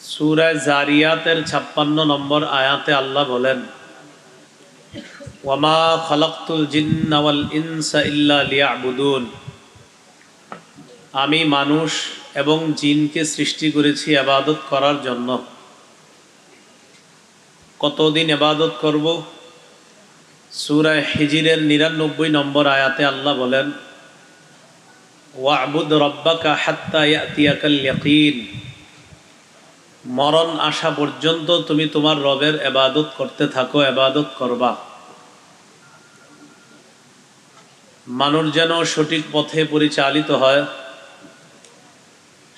সূরা জারিয়াতের 56 নম্বর আয়াতে আল্লাহ বলেন, ওয়ামা খালাকতুল জিন্না ওয়াল ইনসা ইল্লা লিয়াবুদুন। আমি মানুষ এবং জিনকে সৃষ্টি করেছি ইবাদত করার জন্য। কতদিন ইবাদত করব? সূরা হিজরের 99 নম্বর আয়াতে আল্লাহ বলেন, ওয়া'বুদ রাব্বাকা হাত্তা ইয়াতিয়াকাল ইয়াকিন। মরণ আসা পর্যন্ত তুমি তোমার রবের ইবাদত করতে থাকো, ইবাদত করবা। মানুষ যেন সঠিক পথে পরিচালিত হয়,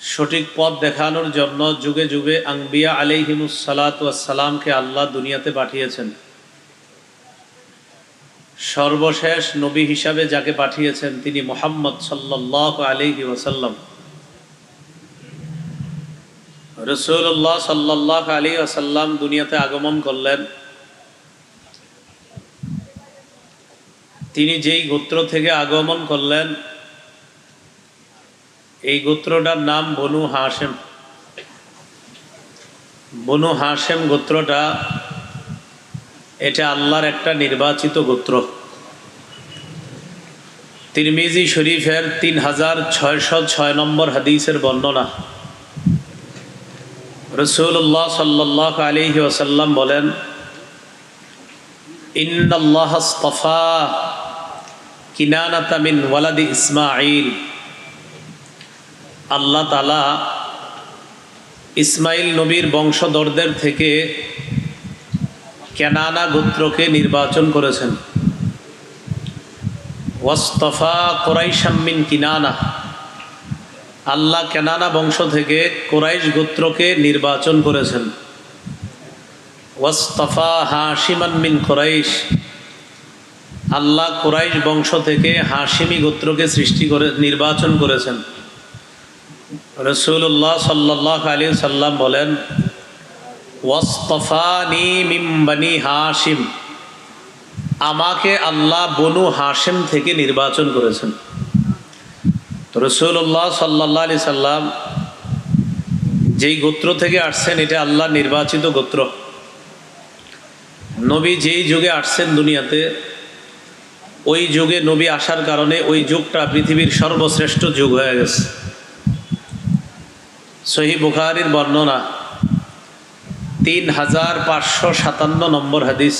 সঠিক পথ দেখানোর জন্য যুগে যুগে আম্বিয়া আলাইহিমুস সালাতু ওয়াস সালামকে আল্লাহ দুনিয়াতে পাঠিয়েছেন। সর্বশেষ নবী হিসাবে যাকে পাঠিয়েছেন তিনি মুহাম্মদ সাল্লাল্লাহু আলাইহি ওয়াসাল্লাম। রাসূলুল্লাহ সাল্লাল্লাহু আলাইহি ওয়াসাল্লাম দুনিয়াতে আগমন করলেন। তিনি যেই গোত্র থেকে আগমন করলেন, এই গোত্রটার নাম বনু হাশেম। বনু হাশেম গোত্রটা এটা আল্লাহর একটা নির্বাচিত গোত্র। তিরমিজি শরীফের 3606 নম্বর হাদিসের বর্ণনা। রাসূলুল্লাহ সাল্লাল্লাহু আলাইহি ওয়াসাল্লাম বলেন, ইন্নাল্লাহ আসতাফা কিনানাতা মিন ওয়ালাদি ইসমাঈল। আল্লাহ তাআলা ইসমাইল নবীর বংশধরদের থেকে কেনানা গোত্রকে নির্বাচন করেছেন। ওয়াসতাফা কুরাইশাম মিন কিনানা। আল্লাহ কেনানা বংশ থেকে কুরাইশ গোত্রকে নির্বাচন করেছেন। ওয়াসতাফা হাশিমান মিন কুরাইশ। আল্লাহ কুরাইশ বংশ থেকে হাশিমি গোত্রকে নির্বাচন করেছেন। রাসূলুল্লাহ সাল্লাল্লাহু আলাইহি ওয়াসাল্লাম বলেন, ওয়াসতাফানি মিন বনি হাশিম। আমাকে আল্লাহ বনু হাশিম থেকে নির্বাচন করেছেন। তো রাসূলুল্লাহ সাল্লাল্লাহু আলাইহি সাল্লাম যেই গোত্র থেকে আসছেন এটা আল্লাহ নির্বাচিত গোত্র। নবী যেই যুগে আসছেন দুনিয়াতে, ওই যুগে নবী আসার কারণে ওই যুগটা পৃথিবীর সর্বশ্রেষ্ঠ যুগ হয়ে গেছে। সহিহ বুখারীর বর্ণনা 3557 নম্বর হাদিস।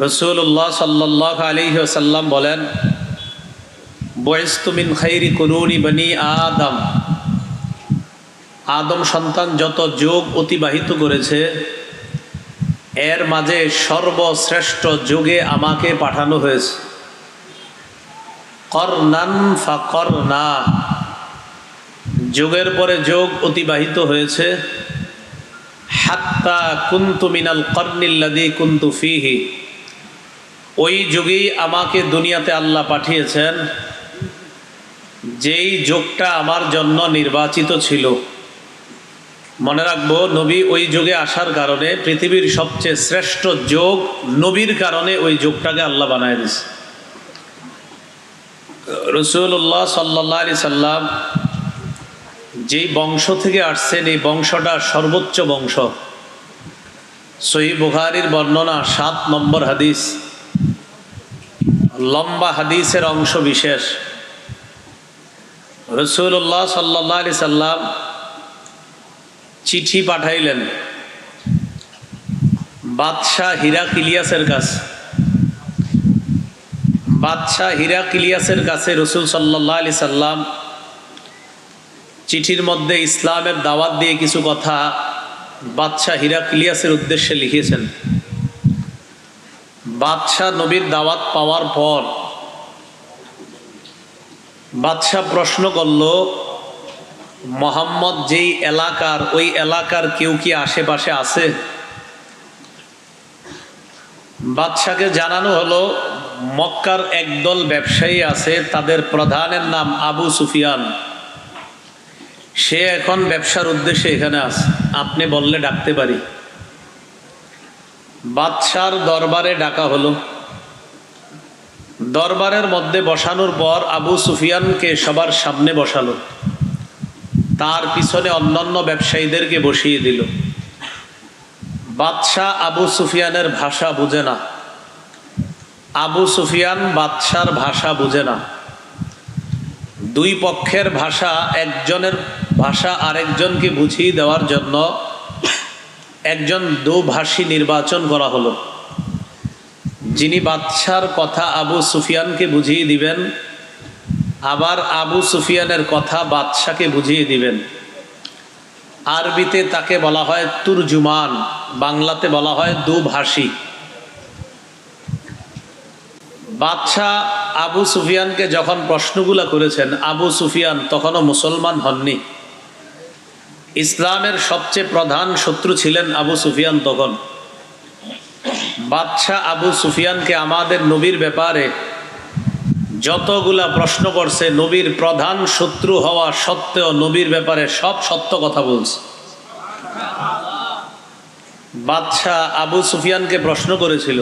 রাসূলুল্লাহ সাল্লাল্লাহু আলাইহি ওয়াসাল্লাম বলেন, বুইসতু মিন খাইরি কুরুনি বনি আদম। আদম সন্তান যত যুগ অতিবাহিত করেছে এর মাঝে সর্বশ্রেষ্ঠ যুগে আমাকে পাঠানো হয়েছে। করনান ফাকরনা। যুগের পরে যুগ অতিবাহিত হয়েছে। হাত্তা কুনতু মিনাল করনিল্লাযী কুনতু ফীহি। ওই যুগেই আমাকে দুনিয়াতে আল্লাহ পাঠিয়েছেন যেই যুগটা আমার জন্য নির্বাচিত ছিল। মনে রাখবো, নবী ওই যুগে আসার কারণে পৃথিবীর সবচেয়ে শ্রেষ্ঠ যুগ নবীর কারণে ওই যুগটাকে আল্লাহ বানায় দিয়েছে। রাসূলুল্লাহ সাল্লাল্লাহু আলাইহি সাল্লাম যেই বংশ থেকে আসছেন এই বংশটা সর্বোচ্চ বংশ। সহিহ বুখারীর বর্ণনা 7 নম্বর হাদিস। লম্বা হাদিসের অংশ বিশেষ। রাসূলুল্লাহ সাল্লাল্লাহু আলাইহি সাল্লাম চিঠি পাঠাইলেন বাদশাহ হিরাক্লিয়াসের কাছে। বাদশাহ হিরাক্লিয়াসের কাছে রাসূল সাল্লাল্লাহু আলাইহি সাল্লাম চিঠির মধ্যে ইসলামের দাওয়াত দিয়ে কিছু কথা বাদশাহ হিরাক্লিয়াসের উদ্দেশ্যে লিখেছেন। বাদশাহ নবীর দাওয়াত পাওয়ার পর বাদশাহ প্রশ্ন করল, মুহাম্মদ যেই এলাকার ওই এলাকার কেউ কি আশেপাশে আছে? বাদশাকে জানানো হলো মক্কার একদল ব্যবসায়ী আছে, তাদের প্রধানের নাম আবু সুফিয়ান। সে এখন ব্যবসার উদ্দেশ্যে এখানে আছে, আপনি বললে ডাকতে পারি। বাদশার দরবারে ডাকা হলো। দরবারের মধ্যে বসানোর পর আবু সুফিয়ানকে সবার সামনে বসালো। তার পিছনে অন্যান্য ব্যবসায়ীদেরকে বসিয়ে দিল। বাদশাহ আবু সুফিয়ানের ভাষা বুঝে না, আবু সুফিয়ান বাদশার ভাষা বুঝে না। দুই পক্ষের ভাষা, একজনের ভাষা আরেকজনকে বুঝিয়ে দেওয়ার জন্য একজন দুভাষী নির্বাচন করা হলো, যিনি বাদশার কথা আবু সুফিয়ানকে বুঝিয়ে দিবেন, আবার আবু সুফিয়ানের কথা বাদশাকে বুঝিয়ে দিবেন। আরবিতে তাকে বলা হয় তুরজুমান, বাংলাতে বলা হয় দুভাষী। বাদশাহ আবু সুফিয়ানকে যখন প্রশ্নগুলো করেছেন, আবু সুফিয়ান তখনও মুসলমান হননি। ইসলামের সবচেয়ে প্রধান শত্রু ছিলেন আবু সুফিয়ান তখন। বাদশাহ আবু সুফিয়ানকে আমাদের নবীর ব্যাপারে যতগুলা প্রশ্ন করছে, নবীর প্রধান শত্রু হওয়া সত্ত্বেও নবীর ব্যাপারে সব সত্য কথা বলছে। বাদশাহ আবু সুফিয়ানকে প্রশ্ন করেছিল,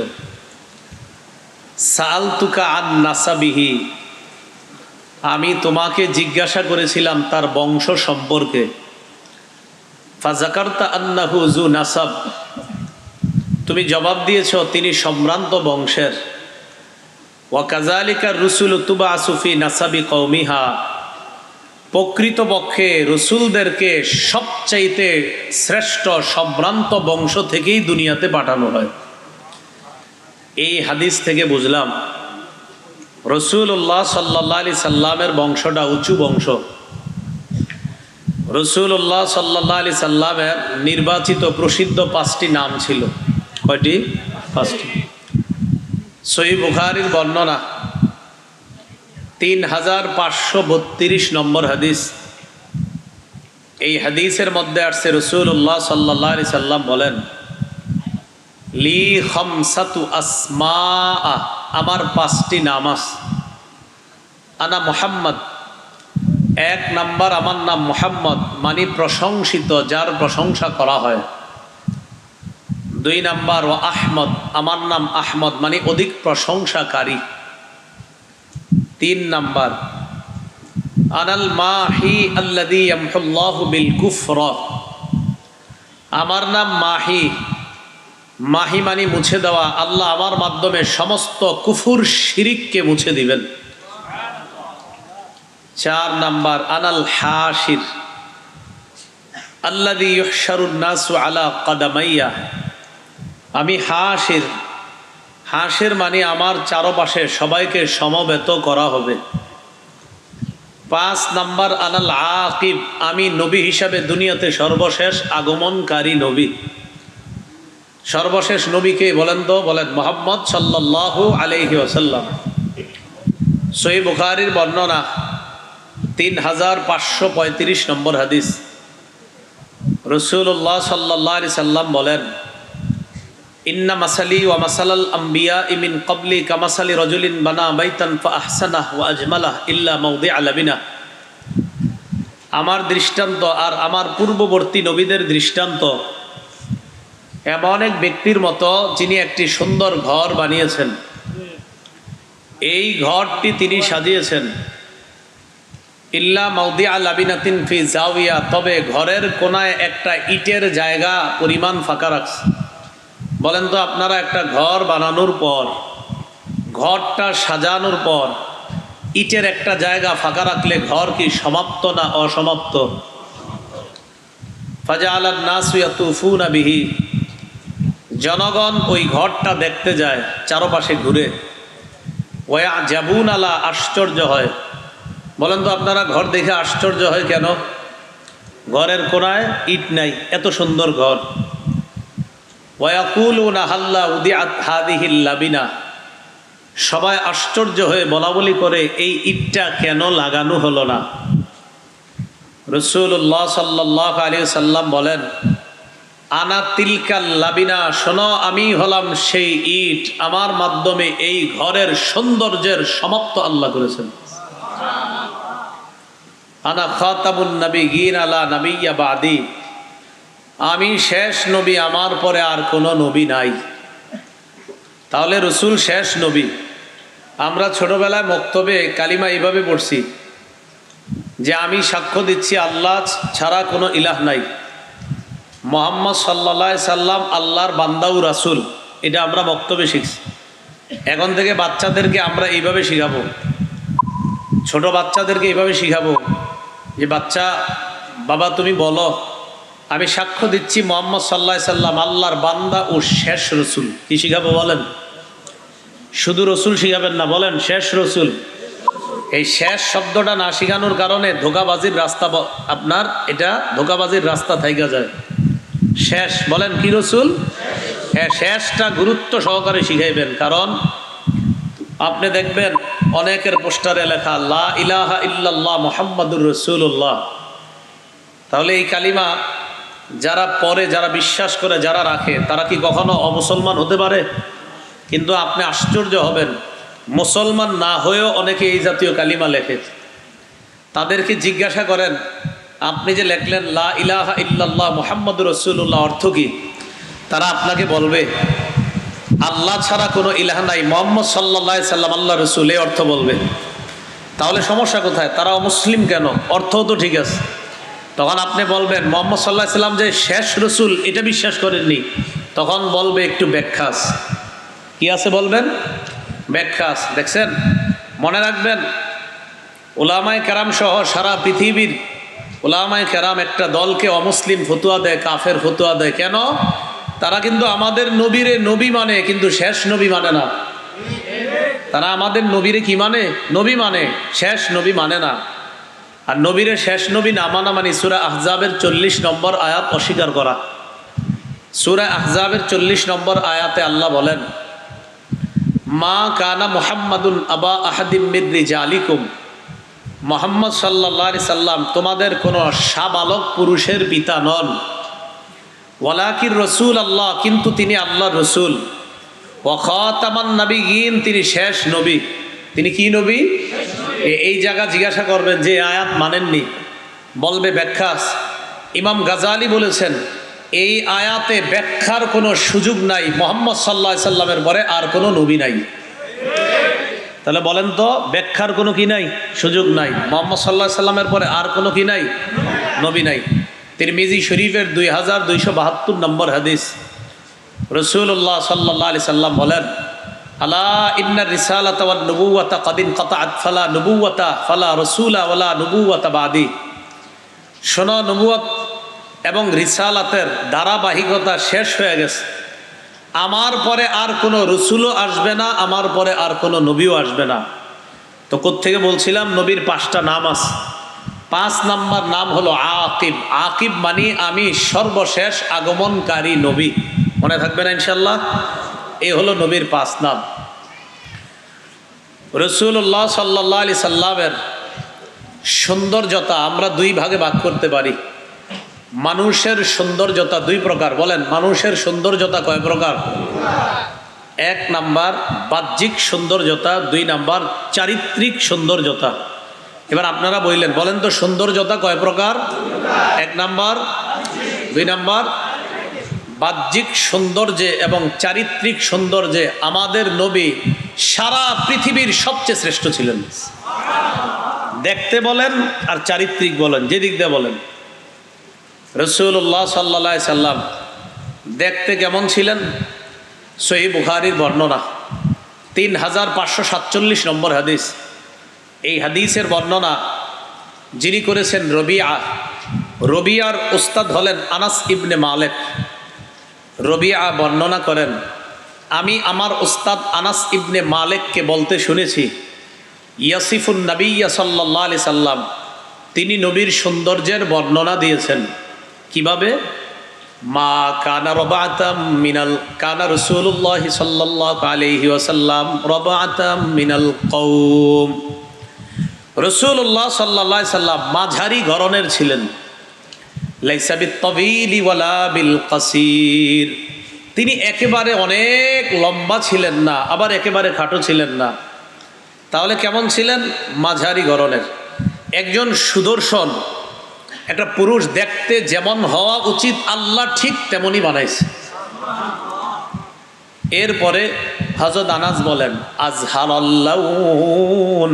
সাআলতুকা আন নাসাবিহি, আমি তোমাকে জিজ্ঞাসা করেছিলাম তার বংশ সম্পর্কে। ফাযাকারতা আন্নাহু যু নাসাব, তুমি জবাব দিয়েছ তিনি সম্ভ্রান্ত বংশের। ওয়া কাযালিকা রুসুলু তুবআসু ফি নাসাবি কওমিহা, প্রকৃতপক্ষে রসুলদেরকে সবচাইতে শ্রেষ্ঠ সম্ভ্রান্ত বংশ থেকেই দুনিয়াতে পাঠানো হয়। এই হাদিস থেকে বুঝলাম রসুল্লাহ সাল্লাল্লাহু আলাইহি সাল্লামের বংশটা উঁচু বংশ। রসুল্লাহ সাল্লাল্লাহু আলাইহি সাল্লামের নির্বাচিত প্রসিদ্ধ 5টি নাম ছিল। কয়টি? 5টি। সহিহ বুখারীর বর্ণনা 3532 নম্বর হাদিস। এই হাদিসের মধ্যে আসছে রসুল্লাহ সাল্লাল্লাহু আলাইহি সাল্লাম বলেন, লি খামসাতু আসমা, আমার 5টি নাম আছে। আনা মুহাম্মদ, 1 নাম্বার আমার নাম মুহাম্মদ, মানে প্রশংসিত, যার প্রশংসা করা হয়। 2 নাম্বার ও আহমদ, আমার নাম আহমদ, মানে অধিক প্রশংসাকারী। 3 নাম্বার আনাল মাহি আল্লাযী ইয়ামহুল্লাহু বিল কুফর, আমার নাম মাহি, মাহি মানে মুছে দেওয়া, আল্লাহ আমার মাধ্যমে সমস্ত কুফুর শিরিককে মুছে দিবেন। 4 নাম্বার আনাল হাশির আল্লাযী ইউহশারুন নাসু আলা কাদামাইয়া, আমি হাশির, হাশির মানে আমার চারপাশে সবাইকে সমবেত করা হবে। 5 নাম্বার আনাল আকিব, আমি নবী হিসাবে দুনিয়াতে সর্বশেষ আগমনকারী নবী। সর্বশেষ নবীকে বলেন তো? বলেন মুহাম্মদ সাল্লাল্লাহু আলাইহি ওয়াসাল্লাম। সহিহ বুখারীর বর্ণনা 3535 নম্বর হাদিস। রাসূলুল্লাহ সাল্লাল্লাহু আলাইহি সাল্লাম বলেন, ইন্না মাসালি ওয়া মাসালাল আম্বিয়া মিন ক্বাবলি কামাসালি রাজুলিন বানা বাইতান ফাআহসানাহু ওয়া আজমালাহু ইল্লা মাওদিআ লাবিনা, আমার দৃষ্টান্ত আর আমার পূর্ববর্তী নবীদের দৃষ্টান্ত এমন এক ব্যক্তির মতো যিনি একটি সুন্দর ঘর বানিয়েছেন। এই ঘরটি তিনি সাজিয়েছেন ইল্লা মাওদিআ লাবিনাতিন ফি জাওিয়া, তবে ঘরের কোনায় একটা ইটের জায়গা পরিমাণ ফাঁকা রাখছে। বলেন তো আপনারা, একটা ঘর বানানোর পর, ঘরটা সাজানোর পর ইটের একটা জায়গা ফাঁকা রাখলে ঘর কি সমাপ্ত না অসমাপ্ত? ফাজাআলান নাসু ইয়াতুফুনা বিহি, জনগণ ওই ঘরটা দেখতে যায়, চারপাশে ঘুরে। ওয়ায়াজাবুন আলা, আশ্চর্য হয়। বলেন তো আপনারা, ঘর দেখে আশ্চর্য হয় কেন? ঘরের কোনায় ইট নাই, এত সুন্দর ঘর। ওয়ায়াকুলুনা হাল্লা উদিআত হাযিহিল লাবিনা, সবাই আশ্চর্য হয়ে বলা বলি করে, এই ইটটা কেন লাগানো হলো না? রাসূলুল্লাহ সাল্লাল্লাহু আলাইহি সাল্লাম বলেন, আনা তিলকাল লাবিনা, শোনো আমি হলাম সেই ইট, আমার মাধ্যমে এই ঘরের সৌন্দর্যের সমাপ্ত আল্লাহ করেছেন। আনা খাতামুন নবিয়্যিন আলা নাবিয়্যা বাদি, আমি শেষ নবী, আমার পরে আর কোনো নবী নাই। তাহলে রসুল শেষ নবী। আমরা ছোটবেলায় মক্তবে কালিমা এইভাবে পড়ছি, যে আমি সাক্ষ্য দিচ্ছি আল্লাহ ছাড়া কোনো ইলাহ নাই, মুহাম্মদ সাল্লাল্লাহু আলাইহি সাল্লাম আল্লাহর বান্দা ও রাসূল। এটা আমরা বক্তব্যে শিখছি। এখন থেকে বাচ্চাদেরকে আমরা এইভাবে শিখাবো, ছোট বাচ্চাদেরকে এইভাবে শিখাবো যে বাচ্চা, বাবা তুমি বলো আমি সাক্ষ্য দিচ্ছি মুহাম্মদ সাল্লাল্লাহু আলাইহি সাল্লাম আল্লাহর বান্দা ও শেষ রসুল। কি শিখাবো বলেন? শুধু রসুল শিখাবেন না, বলেন শেষ রসুল। এই শেষ শব্দটা না শিখানোর কারণে ধোঁকাবাজির রাস্তা, আপনার এটা ধোঁকাবাজির রাস্তা থাইকা যায়। শেষ বলেন কি রসুল? হ্যাঁ, শেষটা গুরুত্ব সহকারে শিখাইবেন। কারণ আপনি দেখবেন অনেকের পোস্টারে লেখা লা ইলাহা ইল্লাল্লাহ মুহাম্মাদুর রাসূলুল্লাহ। তাহলে এই কালিমা যারা পড়ে, যারা বিশ্বাস করে, যারা রাখে, তারা কি কখনো অমুসলমান হতে পারে? কিন্তু আপনি আশ্চর্য হবেন, মুসলমান না হয়েও অনেকে এই জাতীয় কালিমা লেখে। তাদেরকে জিজ্ঞাসা করেন, আপনি যে লেখলেন লা ইলাহা ইল্লাল্লাহ মুহাম্মাদুর রাসূলুল্লাহ অর্থ কি? তারা আপনাকে বলবে আল্লাহ ছাড়া কোনো ইলাহ নাই, মুহাম্মদ সাল্লাল্লাহু আলাইহি সাল্লাম আল্লাহ রসুল, এই অর্থ বলবে। তাহলে সমস্যা কোথায়? তারা অমুসলিম কেন? অর্থও তো ঠিক আছে। তখন আপনি বলবেন মুহাম্মদ সাল্লাল্লাহু আলাইহি সাল্লাম যে শেষ রসুল এটা বিশ্বাস করেননি। তখন বলবে একটু ব্যাখ্যাস। কি আছে বলবেন? ব্যাখ্যাস। দেখছেন, মনে রাখবেন উলামায়ে কেরাম সহ সারা পৃথিবীর উলামায়ে কেরাম একটা দলকে অমুসলিম ফতুয়া দেয়, কাফের ফতুয়া দেয়। কেন? তারা কিন্তু আমাদের নবীরে নবী মানে, কিন্তু শেষ নবী মানে না। তারা আমাদের নবীরে কি মানে? নবী মানে, শেষ নবী মানে না। আর নবীরে শেষ নবী না মানা মানে সূরা আহজাবের 40 নম্বর আয়াত অস্বীকার করা। সূরা আহজাবের 40 নম্বর আয়াতে আল্লাহ বলেন, মা কানা মুহাম্মাদুন আবা আহাদিম মির রিজালিকুম, মুহাম্মদ সাল্লাল্লাহু আলাইহি সাল্লাম তোমাদের কোনো সাবালক পুরুষের পিতা নন। ওয়ালাকির রসুল আল্লাহ, কিন্তু তিনি আল্লাহর রসুল। ওয়া খাতামান নাবিয়্যিন, তিনি শেষ নবী। তিনি কি নবী? এই জায়গা জিজ্ঞাসা করবেন যে আয়াত মানেননি, বলবে ব্যাখ্যাস। ইমাম গাজালি বলেছেন এই আয়াতে ব্যাখ্যার কোনো সুযোগ নাই, মুহাম্মদ সাল্লাল্লাহু আলাইহি সাল্লামের পরে আর কোনো নবী নাই। তাহলে বলেন তো, ব্যাখ্যার কোনো কি নাই? সুযোগ নাই। মুহাম্মদ সাল্লাল্লাহু আলাইহি সাল্লামের পরে আর কোনো কি নাই? নবী নাই। তিরমিজি শরীফের 2272 নম্বর হাদিস, রাসূলুল্লাহ সাল্লাল্লাহু আলাইহি সাল্লাম বলেন, আলা ইন্নার রিসালাতা ওয়ান নুবুওয়াতা ক্বাদ ইনকাতাআত ফালা নুবুওয়াতা ফালা রাসূলা ওয়ালা নুবুওয়াতা বাদি। শোনো, নবুয়ত এবং রিসালাতের ধারাবাহিকতা শেষ হয়ে গেছে। আমার পরে আর কোনো রসুলও আসবে না, আমার পরে আর কোনো নবীও আসবে না। তো কোত্থেকে বলছিলাম? নবীর 5টা নাম আছে। 5 নাম্বার নাম হলো আকিব। আকিব মানে আমি সর্বশেষ আগমনকারী নবী। মনে থাকবে না ইনশাল্লাহ? এই হলো নবীর 5 নাম। রাসূলুল্লাহ সাল্লাল্লাহু আলাইহি সাল্লামের সৌন্দর্যতা আমরা 2 ভাগে ভাগ করতে পারি। মানুষের সৌন্দর্যতা 2 প্রকার। বলেন, মানুষের সৌন্দর্যতা কয় প্রকার? 1 নাম্বার বাহ্যিক সৌন্দর্যতা, 2 নাম্বার চারিত্রিক সৌন্দর্যতা। এবার আপনারা বললেন, বলেন তো সৌন্দর্যতা কয় প্রকার? 1 নাম্বার, 2 নাম্বার। বাহ্যিক সৌন্দর্যে এবং চারিত্রিক সৌন্দর্যে আমাদের নবী সারা পৃথিবীর সবচেয়ে শ্রেষ্ঠ ছিলেন। দেখতে বলেন আর চারিত্রিক বলেন, যেদিক দিয়ে বলেন। রাসূলুল্লাহ সাল্লাল্লাহু আলাইহি সাল্লাম দেখতে কেমন ছিলেন? সহিহ বুখারীর বর্ণনা 3547 নম্বর হাদিস। এই হাদিসের বর্ণনা যিনি করেছেন রবিআ। রবিআর উস্তাদ হলেন আনাস ইবনে মালিক। রবিআ বর্ণনা করেন, আমি আমার উস্তাদ আনাস ইবনে মালিককে বলতে শুনেছি, ইয়াসিফুন নবিয়্য সাল্লাল্লাহু আলাইহি সাল্লাম, তিনি নবীর সৌন্দর্যের বর্ণনা দিয়েছেন। কিভাবে? মা কানা রবাতাম মিনাল, কানা রাসূলুল্লাহ সাল্লাল্লাহু আলাইহি ওয়াসাল্লাম রবাতাম মিনাল কওম। রাসূলুল্লাহ সাল্লাল্লাহু আলাইহি সাল্লাম মাঝারি গড়নের ছিলেন। লাইসা বিত-তাবিলি ওয়ালা বিল কাসির, তিনি একেবারে অনেক লম্বা ছিলেন না, আবার একেবারে খাটো ছিলেন না। তাহলে কেমন ছিলেন? মাঝারি গড়নের। একজন সুদর্শন একটা পুরুষ দেখতে যেমন হওয়া উচিত আল্লাহ ঠিক তেমনই বানাইছে। এরপরে হযরত আনাস বলেন, আজহারাল্লাউন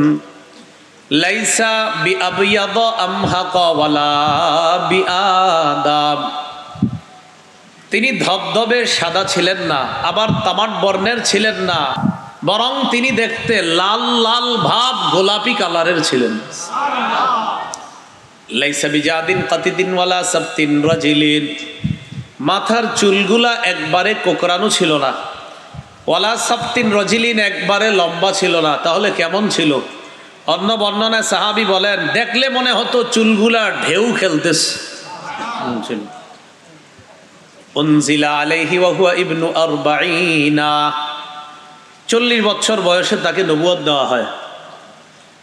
লাইসা বিআবিয়াদ আমহাক ওয়ালা বিআদাম, তিনি ধবধবে সাদা ছিলেন না, আবার তামাট বর্ণের ছিলেন না, বরং তিনি দেখতে লাল লাল ভাব গোলাপি কালারের ছিলেন। লাইসা বিজাদিন কাতিদিন ওয়ালা সাবতিন রাজিলিন, মাথার চুলগুলা একবারে কোকড়ানো ছিল না, ওয়ালা সাবতিন রাজিলিন, একবারে লম্বা ছিল না। তাহলে কেমন ছিল? অন্য বর্ণনায় সাহাবী বলেন, দেখলে মনে হতো চুলগুলা ঢেউ খেলতেছে। উনজিলা আলাইহি ওয়া হুয়া ইবনু 40 বছর বয়সে তাকে নবুয়ত দেওয়া হয়।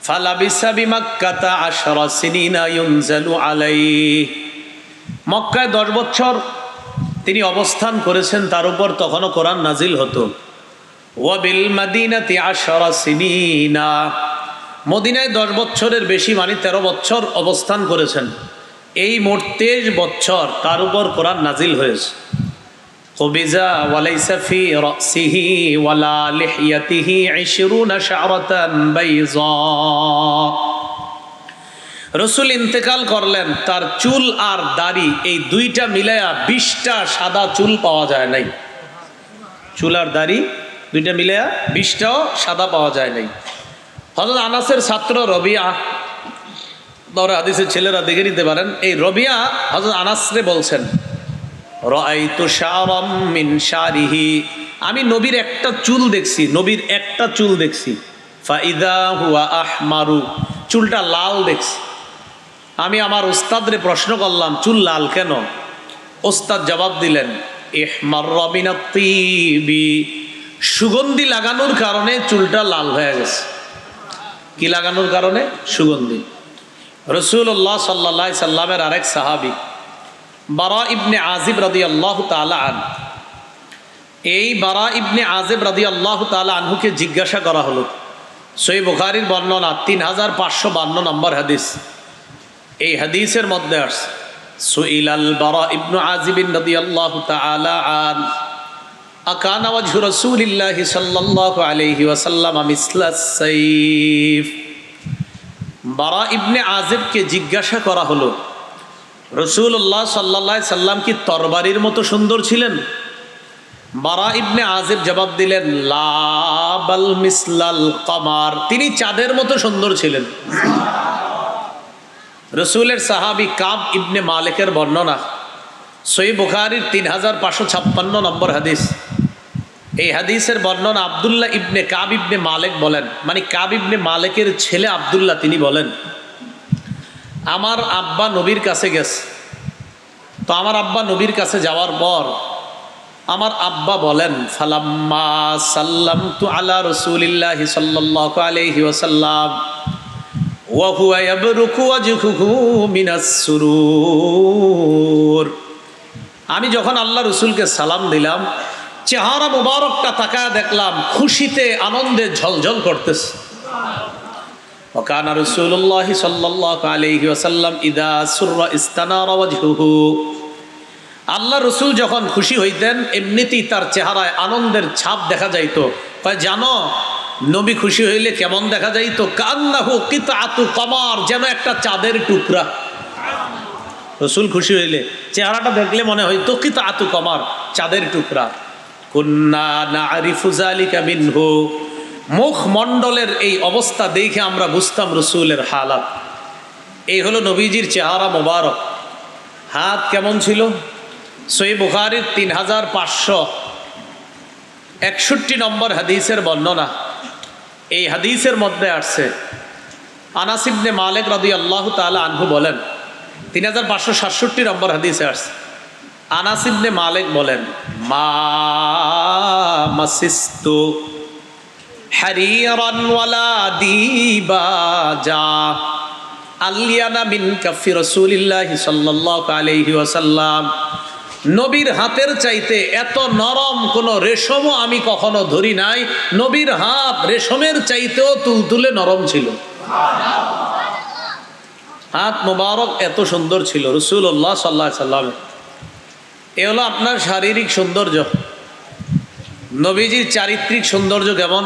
ফালাবিসা বিমাক্কাতা 10 সিনিনা ইউনজালু আলাইহি, মক্কায় 10 বছর তিনি অবস্থান করেছেন, তার উপর তখনও কোরআন নাজিল হতো। ওয়া বিল মাদিনাতি 10 সিনিনা, মদিনায় 10 বছরের বেশি, মানে 13 বছর অবস্থান করেছেন। এই মোট 23 বছর তার উপর কোরআন নাজিল হয়েছে। কবিজা ওয়ালাইসা ফি রাসিহি ওয়ালা লিহিয়াতিহি 20 শা'রাতান বাইযা, রাসূল ইন্তেকাল করলেন, তার চুল আর দাড়ি এই দুইটা মিলায়া 20টা সাদা চুল পাওয়া যায় নাই। চুল আর দাড়ি দুইটা মিলায়া 20টাও সাদা পাওয়া যায় নাই। হযরত আনাসের ছাত্র রবিয়া, দরে হাদিসের ছেলেরা দেখে নিতে পারেন, এই রবিয়া হযরত আনাসরে বলছেন, রাআইতু শা'রাম মিন শারিহি, আমি নবীর একটা চুল দেখছি, নবীর একটা চুল দেখছি। ফাইদা হুয়া আহমারু, চুলটা লাল দেখছি। আমি আমার উস্তাদরে প্রশ্ন করলাম, চুল লাল কেন? উস্তাদ জবাব দিলেন, ইহমাররা মিনাত তিবি, সুগন্ধি লাগানোর কারণে চুলটা লাল হয়ে গেছে। কি লাগানোর কারণে? সুগন্ধি। রাসূলুল্লাহ সাল্লাল্লাহু আলাইহি সাল্লামের আরেক সাহাবী বারা ইবনে আজিব রাদিয়াল্লাহু তাআলা আনহু, এই বারা ইবনে আজিব রাদিয়াল্লাহু তাআলা আনহুকে জিজ্ঞাসা করা হলো। সহিহ বুখারীর বর্ণনা 3552 নম্বর হাদিস। এই হাদিসের মধ্যে আসছে, সুইলাল বারা ইবনে আজিব রাদিয়াল্লাহু তাআলা আন আকানা ওয়াজহু রাসূলিল্লাহি সাল্লাল্লাহু আলাইহি ওয়াসাল্লাম মিসলাস সাইফ। বারা ইবনে আজিবকে জিজ্ঞাসা করা হলো, রাসূলুল্লাহ সাল্লাল্লাহু আলাইহি সাল্লাম কি তরবারির মতো সুন্দর ছিলেন? বারা ইবনে আজিব জবাব দিলেন, লা বাল মিসলাল কমার, তিনি চাঁদের মতো সুন্দর ছিলেন। রাসূলের সাহাবী কাব ইবনে মালিকের বর্ণনা, সহিহ বুখারীর 3556 নম্বর হাদিস। এই হাদিসের বর্ণনা আব্দুল্লাহ ইবনে কাব ইবনে মালিক বলেন, মানে কাব ইবনে মালিকের ছেলে আব্দুল্লাহ, তিনি বলেন, আমার আব্বা নবীর কাছে গেছে। তো আমার আব্বা নবীর কাছে যাওয়ার পর আমার আব্বা বলেন, ফালাম্মা সাল্লামতু আলা রাসূলিল্লাহি সাল্লাল্লাহু আলাইহি ওয়াসাল্লাম ওয়া হুয়া ইয়াবরুকু ওয়াজহুহু মিনাস সুরুর, আমি যখন আল্লাহ রাসূলকে সালাম দিলাম, চেহারা মুবারকটা তাকায় দেখলাম খুশিতে আনন্দে ঝলঝল করতেছে। ওয়াকানা রাসূলুল্লাহি সাল্লাল্লাহু আলাইহি ওয়াসাল্লাম ইদা সুররা ইস্তানারা ওয়াজহুহু, আল্লাহ রসুল যখন খুশি হইতেন এমনিতেই তার চেহারায় আনন্দের ছাপ দেখা যাইত। জানো নবী খুশি হইলে কেমন দেখা যাইত? কান্নাহু কিতাআতু কমার, যেন একটা চাঁদের টুকরা। রসুল খুশি হইলে চেহারাটা দেখলে মনে হইতো কিতাআতু কমার, চাঁদের টুকরা। কুন্না নারিফু যালিকা মিনহু, মুখমণ্ডলের এই অবস্থা দেখে আমরা বুঝতাম রসুলের হালাত। এই হলো নবীজির চেহারা মোবারক। হাত কেমন ছিল? সহিহ বুখারীর 3561 নম্বর হাদিসের বর্ণনা। এই হাদিসের মধ্যে আসছে, আনাস ইবনে মালিক রাদিয়াল্লাহু তাআলা আনহু বলেন, 3567 নম্বর হাদিসে আসছে, আনাস ইবনে মালিক বলেন, মা মাসিস্তু হারিরান ওয়ালা দিবাজা আলিয়ানা মিন কাফি রাসূলিল্লাহি সাল্লাল্লাহু আলাইহি ওয়াসাল্লাম, নবীর হাতের চাইতে এত নরম কোন রেশমও আমি কখনো ধরি নাই। নবীর হাত রেশমের চাইতেও তুলতুলে নরম ছিল। হাত মোবারক এত সুন্দর ছিল রাসূলুল্লাহ সাল্লাল্লাহু আলাইহি ওয়াসাল্লাম। এ হলো আপনার শারীরিক সৌন্দর্য। নবীজির চারিত্রিক সৌন্দর্য কেমন?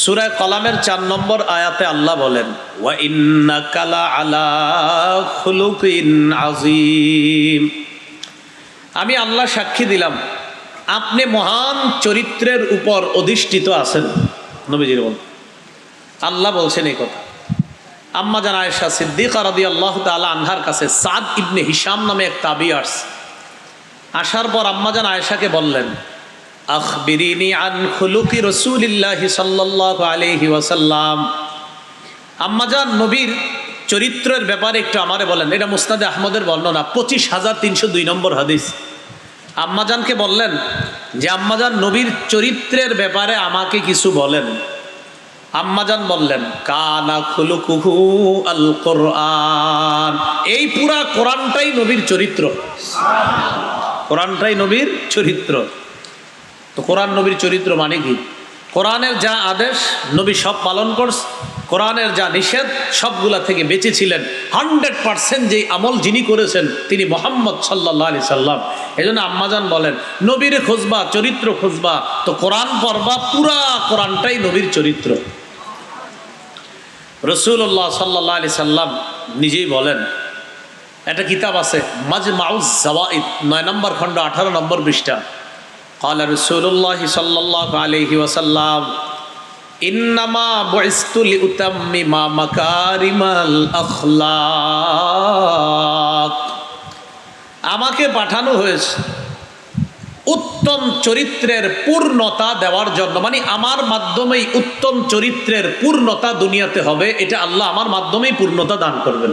সূরা কলামের 4 নম্বর আয়াতে আল্লাহ বলেন, ওয়া ইন্নাকা লাআলা খুলুকিন আযীম। আমি আল্লাহ সাক্ষী দিলাম আপনি মহান চরিত্রের উপর অধিষ্ঠিত আছেন। নবীজির বলেন, আল্লাহ বলছেন এই কথা। আম্মা জান আয়েশা সিদ্দিকা রাদিয়াল্লাহু তাআলা আনহার কাছে সাদ ইবনে হিশাম নামে এক তাবী আসার পর আম্মা জান আয়েশাকে বললেন, আখবিরিনি আন খুলুকি রাসূলিল্লাহি সাল্লাল্লাহু আলাইহি ওয়াসাল্লাম। আম্মা জান নবীর চরিত্রের ব্যাপারে একটু আমারে বলেন। এটা মুসনাদে আহমদের বর্ণনা, 25,302 নম্বর হাদিস। আম্মাজানকে বললেন যে আম্মাজান নবীর চরিত্রের ব্যাপারে আমাকে কিছু বলেন। আম্মাজান বললেন, কানা খুলুকুহু আল কোরআন। এই পুরা কোরআনটাই নবীর চরিত্র, কোরআনটাই নবীর চরিত্র। তো কোরআন নবীর চরিত্র মানে কি? কোরআনের যা আদেশ নবী সব পালন করছে, কোরআনের যা নিষেধ সবগুলা থেকে বেঁচেছিলেন। 100% যেই আমল যিনি করেছেন তিনি মুহাম্মদ সাল্লাল্লাহু আলাইহি সাল্লাম। এই জন্য আম্মাজান বলেন, নবীরে খুঁজবা, চরিত্র খুঁজবা তো কোরআন পড়বা, পুরা কোরআনটাই নবীর চরিত্র। রাসূলুল্লাহ সাল্লাল্লাহু আলাইহি সাল্লাম নিজেই বলেন, একটা কিতাব আছে মাজমাউজ জাওয়াইদ 9 নম্বর খণ্ড 18 নম্বর পৃষ্ঠা। قال رسول الله صلى الله عليه وسلم إنما بعثت لأتمم مكارم الأخلاق। আমাকে পাঠানো হয়েছে উত্তম চরিত্রের পূর্ণতা দেওয়ার জন্য, মানে আমার মাধ্যমেই উত্তম চরিত্রের পূর্ণতা দুনিয়াতে হবে, এটা আল্লাহ আমার মাধ্যমেই পূর্ণতা দান করবেন,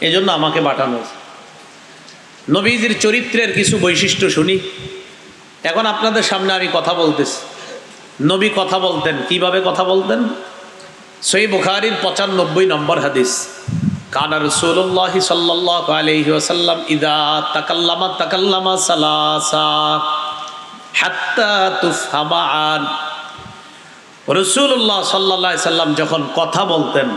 এই জন্য আমাকে পাঠানো হয়েছে। নবীজির চরিত্রের কিছু বৈশিষ্ট্য শুনি। এখন আপনাদের সামনে আমি কথা বলতেছি। নবী কথা বলতেন, কিভাবে কথা বলতেন? সহিহ বুখারীর 95 নম্বর হাদিস, কানা রাসূলুল্লাহি সাল্লাল্লাহু আলাইহি ওয়াসাল্লাম ইযা তাকাল্লামা সালাসা হাত্তা তুফহামা আন। রাসূলুল্লাহ সাল্লাল্লাহু আলাইহি সাল্লাম যখন কথা বলতেন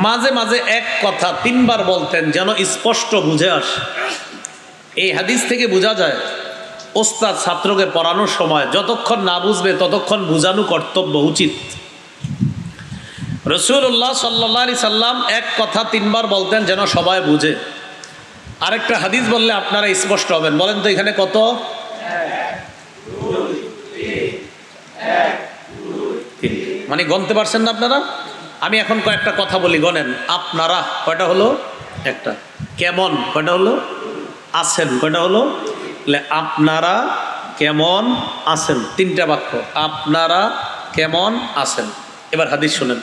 মাঝে মাঝে এক কথা 3 বার বলতেন যেন স্পষ্ট বুঝে আসে। এই হাদিস থেকে বোঝা যায় ওস্তাদ ছাত্রকে পড়ানোর সময় যতক্ষণ না বুঝবে ততক্ষণ বোঝানো কর্তব্য উচিত। রাসূলুল্লাহ সাল্লাল্লাহু আলাইহি সাল্লাম এক কথা 3 বার বলতেন যেন সবাই বুঝে। আরেকটা হাদিস বললে আপনারা স্পষ্ট হবেন। বলেন তো এখানে কত? 3। মানে গণতে পারছেন না আপনারা? আমি এখন কয়েকটা কথা বলি, গণেন। আপনারা কয়টা হলো? একটা। কেমন কয়টা হলো? আছেন কয়টা হলো? আপনারা কেমন আছেন, 3টা বাক্য। আপনারা কেমন আছেন। এবার হাদিস শুনেন।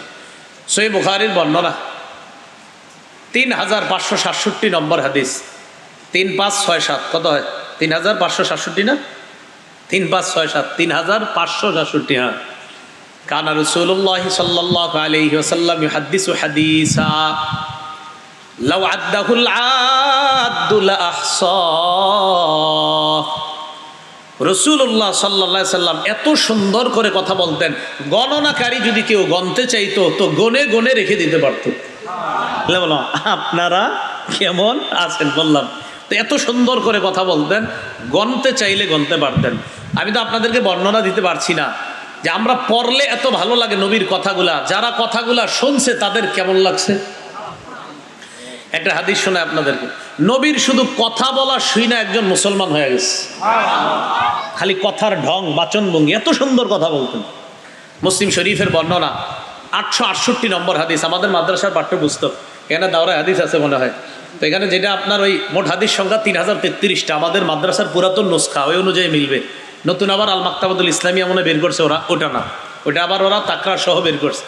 সহিহ বুখারীর বর্ণনা 3567 নম্বর হাদিস। 3567 কত হয়? 3567 না? 3567 3567। হ্যাঁ। কানা রাসূলুল্লাহ সাল্লাল্লাহু আলাইহি ওয়াসাল্লাম ইউহাদ্দিসু হাদিসা লাউ আদ্দাহুল আদ্দু লা আহসা। রাসূলুল্লাহ সাল্লাল্লাহু আলাইহি সাল্লাম এত সুন্দর করে কথা বলতেন, গণনাকারী যদি কেউ গণতে চাইতো তো গনে গনে রেখে দিতে পারত। বললাম আপনারা কেমন আছেন, বললাম তো এত সুন্দর করে কথা বলতেন, গণতে চাইলে গণতে পারতেন। আমি তো আপনাদেরকে বর্ণনা দিতে পারছি না যে আমরা পড়লে এত ভালো লাগে নবীর কথাগুলা, যারা কথাগুলা শুনছে তাদের কেমন লাগছে। একটা হাদিস শোনায় আপনাদেরকে। নবীর শুধু কথা বলা শুই না একজন মুসলমান হয়ে গেছে। খালি কথার ঢং, বাচনভঙ্গি, এত সুন্দর কথা বলতেন। মুসলিম শরীফের বর্ণনা 868 নম্বর হাদিস, আমাদের মাদ্রাসার পাঠ্যপুস্তক। এখানে দাওরায় হাদিস আছে মনে হয়। তো এখানে যেটা আপনার ওই মোট হাদিস সংখ্যা 3033টা, আমাদের মাদ্রাসার পুরাতন নুসখা, ওই অনুযায়ী মিলবে। নতুন আবার আল মাকতাবাতুল ইসলামিয়া মনে বের করছে ওরা, ওটা না, ওটা আবার ওরা তাকরার সহ বের করছে।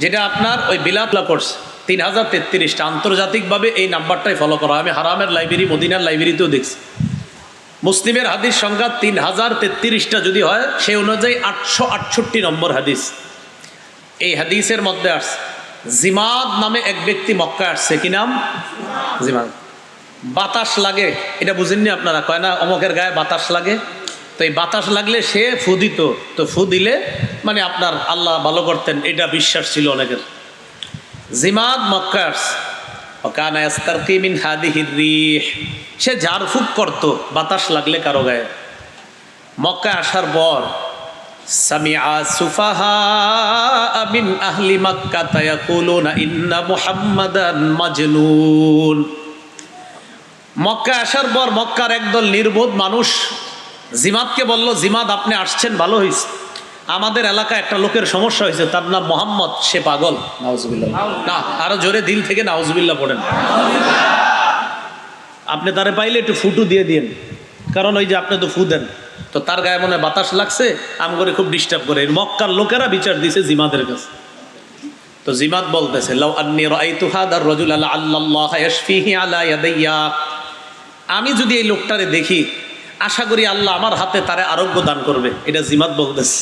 যেটা আপনার ওই বিলাতলা করছে 3033টা, আন্তর্জাতিকভাবে এই নাম্বারটাই ফলো করা। আমি হারামের লাইব্রেরি, মদিনার লাইব্রেরিতেও দেখছি। মুসলিমের হাদিস সংখ্যা 3033টা যদি হয়, সেই অনুযায়ী 868 নম্বর হাদিস। এই হাদিসের মধ্যে আসছে জিমাদ নামে এক ব্যক্তি মক্কায় আসছে। কি নাম? জিমাদ। বাতাস লাগে, এটা বুঝেননি আপনারা? কয় না অমকের গায়ে বাতাস লাগে। তো এই বাতাস লাগলে সে ফু দিত, তো ফু দিলে মানে আপনার আল্লাহ ভালো করতেন, এটা বিশ্বাস ছিল অনেকের। জিমাদ মক্কায় আসছে। ওকানা ইস্তারকি মিন হাদিহির রিহ, সে ঝাড়ফুঁক করতো বাতাস লাগলে কারো গায়ে। মক্কায় আসার পর সামিআ সুফাহা মিন আহলি মাক্কাহ ইয়াকুলুনা ইন্না মুহাম্মাদান মাজনুন। মক্কা আসার পর মক্কার একদল নির্বোধ মানুষ জিমাদকে বলল, জিমাদ আপনি আসছেন ভালো হয়েছে, আমাদের এলাকায় একটা লোকের সমস্যা হয়েছে, তার নাম মোহাম্মদ, সে পাগল। নাউজুবিল্লাহ। না, আরো জোরে দিল থেকে নাউজুবিল্লাহ পড়েন। আপনি তারে পাইলে একটু ফুটু দিয়ে দিন, কারণ ওই যে আপনি তো ফু দেন, তো তার গায়ে মনে বাতাস লাগছে, আম করে খুব ডিস্টার্ব করে। মক্কার লোকেরা বিচার দিছে জিমাদের কাছে। তো জিমাদ বলতেছে, লাউ আন্নী রাআইতু হাদার রাজুলা লাআল্লাল্লাহা ইয়াশফিহি আলা ইয়াদাইয়া, আমি যদি এই লোকটারে দেখি আশা করি আল্লাহ আমার হাতে তারে আরোগ্য দান করবে, এটা জিমাদ বলতেছে।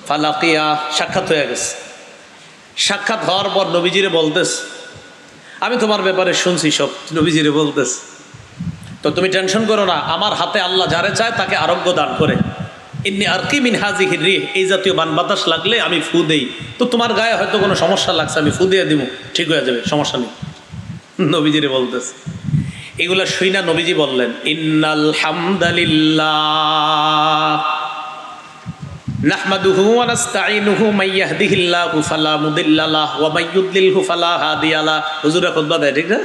ফালাকিয়া, সাক্ষাৎ হয়ে গেছে। সাক্ষাৎ হওয়ার পর নবীজিরে বলতেছে, আমি তোমার ব্যাপারে শুনছি সব। নবীজিরে বলতেছে, তো তুমি টেনশন করো না, আমার হাতে আল্লাহ যারে চায় তাকে আরোগ্য দান করে। ইন্নী আরকি মিন হাযিহির রিহ, এই জাতীয় বান বাতাস লাগলে আমি ফু দেই, তো তোমার গায়ে হয়তো কোনো সমস্যা লাগছে, আমি ফু দিয়ে দিব, ঠিক হয়ে যাবে, সমস্যা নেই। নবীজিরে বলতেছে। এগুলা শুইনা নবীজি বললেন, ইন্নাল হামদালিল্লাহ নাহমাদুহু ওয়া নাস্তাঈনুহু মান ইয়াহদিহিল্লাহু ফালা মুদিল্লা লাহু ওয়া মান ইউদ্লিলহু ফালা হাদিয়া লাহু। হুজুরে খুতবা দেয়, ঠিক না?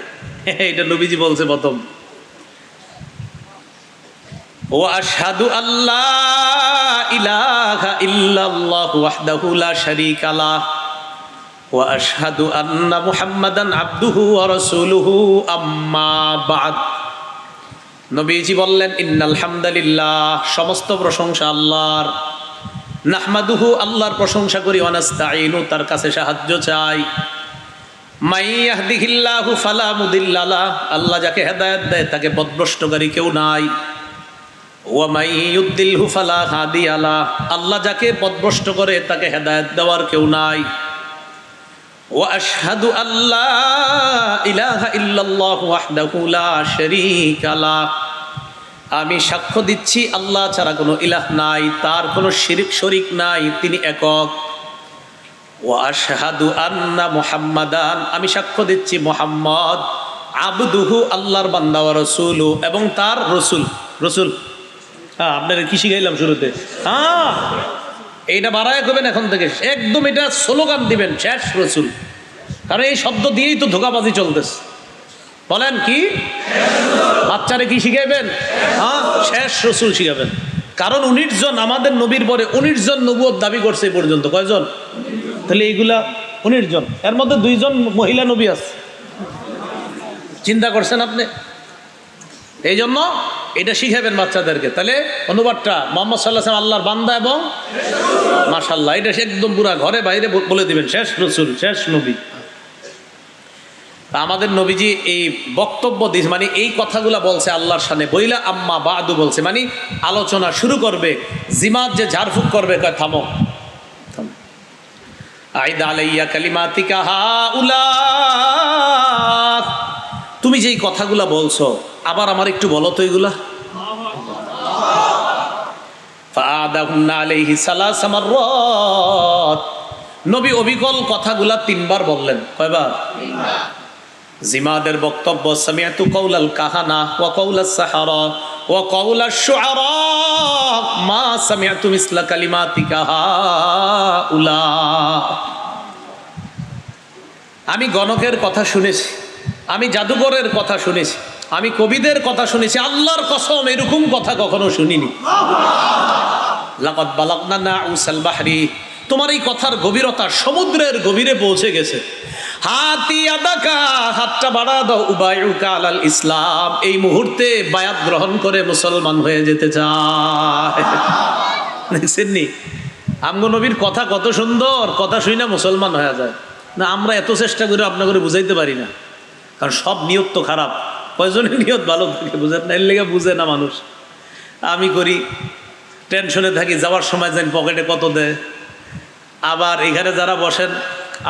এটা নবীজি বলছে প্রথম। ওয়া আশহাদু আল্লা ইলাহা ইল্লাল্লাহু ওয়াহদাহু লা শারীকা লাহু ওয়া আশহাদু আন্না মুহাম্মাদান আবদুহু ওয়া রাসূলুহু আম্মা বা'দ। নবীজি বললেন, ইন্নাল হামদালিল্লাহ, সমস্ত প্রশংসা আল্লাহর। নাহমাদুহু, আল্লাহর প্রশংসা করি। ওয়া নাস্তাঈনু, তার কাছে সাহায্য চাই। মান ইয়াহদিহিল্লাহু ফালা মুদিল্লা লাহু, আল্লাহ যাকে হেদায়েত দেয় তাকে পথভ্রষ্টকারী কেউ নাই। ওয়া মান ইউদ্দিলহু ফালা হাদিয়া লাহু, আল্লাহ যাকে পথভ্রষ্ট করে তাকে হেদায়েত দেওয়ার কেউ নাই। ওয়া আশহাদু আল্লা ইলাহা ইল্লাল্লাহু ওয়াহদাহু লা শারীকা লাহু, আমি সাক্ষ্য দিচ্ছি আল্লাহ ছাড়া কোনো ইলাহ নাই, তার কোনো শরীক নাই, তিনি একক। ওয়া আশহাদু আন্না মুহাম্মাদান, আমি সাক্ষ্য দিচ্ছি মুহাম্মদ আবদুহু, আল্লাহর বান্দা, ওয়া রাসূলু, এবং তার রসুল। রসুল, হ্যাঁ, আপনারা কি শিখাইলাম শুরুতে? হ্যাঁ, এইটা বাড়ায় করবেন এখন থেকে, একদম এটা স্লোগান দিবেন, শেষ রসুল। কারণ এই শব্দ দিয়েই তো ধোঁকাবাজি চলতেছে। বলেন কি? বাচ্চারে কি শিখাইবেন? হ্যাঁ, শেষ রসুল শিখাবেন। কারণ 19 জন, আমাদের নবীর পরে 19 জন নবুয়ত দাবি করছে এই পর্যন্ত। কয়জন? তাহলে এইগুলা 19 জন, এর মধ্যে 2 জন মহিলা নবী আছে। চিন্তা করছেন আপনি? এই জন্য এটা শিখাবেন বাচ্চাদেরকে। তাহলে অনুবাদটা, মুহাম্মদ সাল্লাল্লাহু আলাইহি ওয়াসাল্লাম আল্লাহর বান্দা এবং মাশাআল্লাহ, এটা একদম পুরা ঘরে বাইরে বলে দিবেন, শেষ রসুল, শেষ নবী। আমাদের নবীজি এই বক্তব্য দিয়েছে, মানে এই কথাগুলা বলছে আল্লাহর শানে। বইলা আম্মা বাদু বলছে, মানে আলোচনা শুরু করবে। জিমাদ যে ঝাড়ফুঁক করবে, কয় থামো, আইদা আলাইয়া কালিমাতিকা হাউলা, তুমি যেই কথাগুলা বলছো আবার আমার একটু বলো তো এগুলা। ফাআদাহুন্না আলাইহি সালাসা মাররাত, নবী অবিকল কথাগুলা 3 বার বললেন। কয়বার? 3 বার। জিমাদের বক্তব্য, সামিআতু কাউলাল কাহানা ওয়া কাউলাস সাহারা ওয়া কাউলাশ শুআরা মা সামিআতু মিসলা কালিমাতিকা হাউলা। আমি গণকের কথা শুনেছি, আমি জাদুকরের কথা শুনেছি, আমি কবিদের কথা শুনেছি, আল্লাহর কসম এরকম কথা কখনো শুনিনি। লাকাদ বালাগনা নাউসাল বাহরি, তোমার এই কথার গভীরতা সমুদ্রের গভীরে পৌঁছে গেছে। হাতি আদাকা, হাতটা বাড়া দাও, উবাইউকা আলাল ইসলাম, এই মুহূর্তে বায়াত গ্রহণ করে মুসলমান হয়ে যেতে চায়। দেখছেন নি আমগো নবীর কথা কত সুন্দর, কথা শুই না মুসলমান হয়ে যায় না। আমরা এত চেষ্টা করে আপনাকে বুঝাইতে পারি না, কারণ সব নিয়ত তো খারাপ। কয়জনের নিয়ত ভালো থাকে বুঝেন না, এর লেগে বুঝে না মানুষ। আমি করি, টেনশনে থাকি, যাওয়ার সময় যেন পকেটে কত দেয়। আবার এখানে যারা বসেন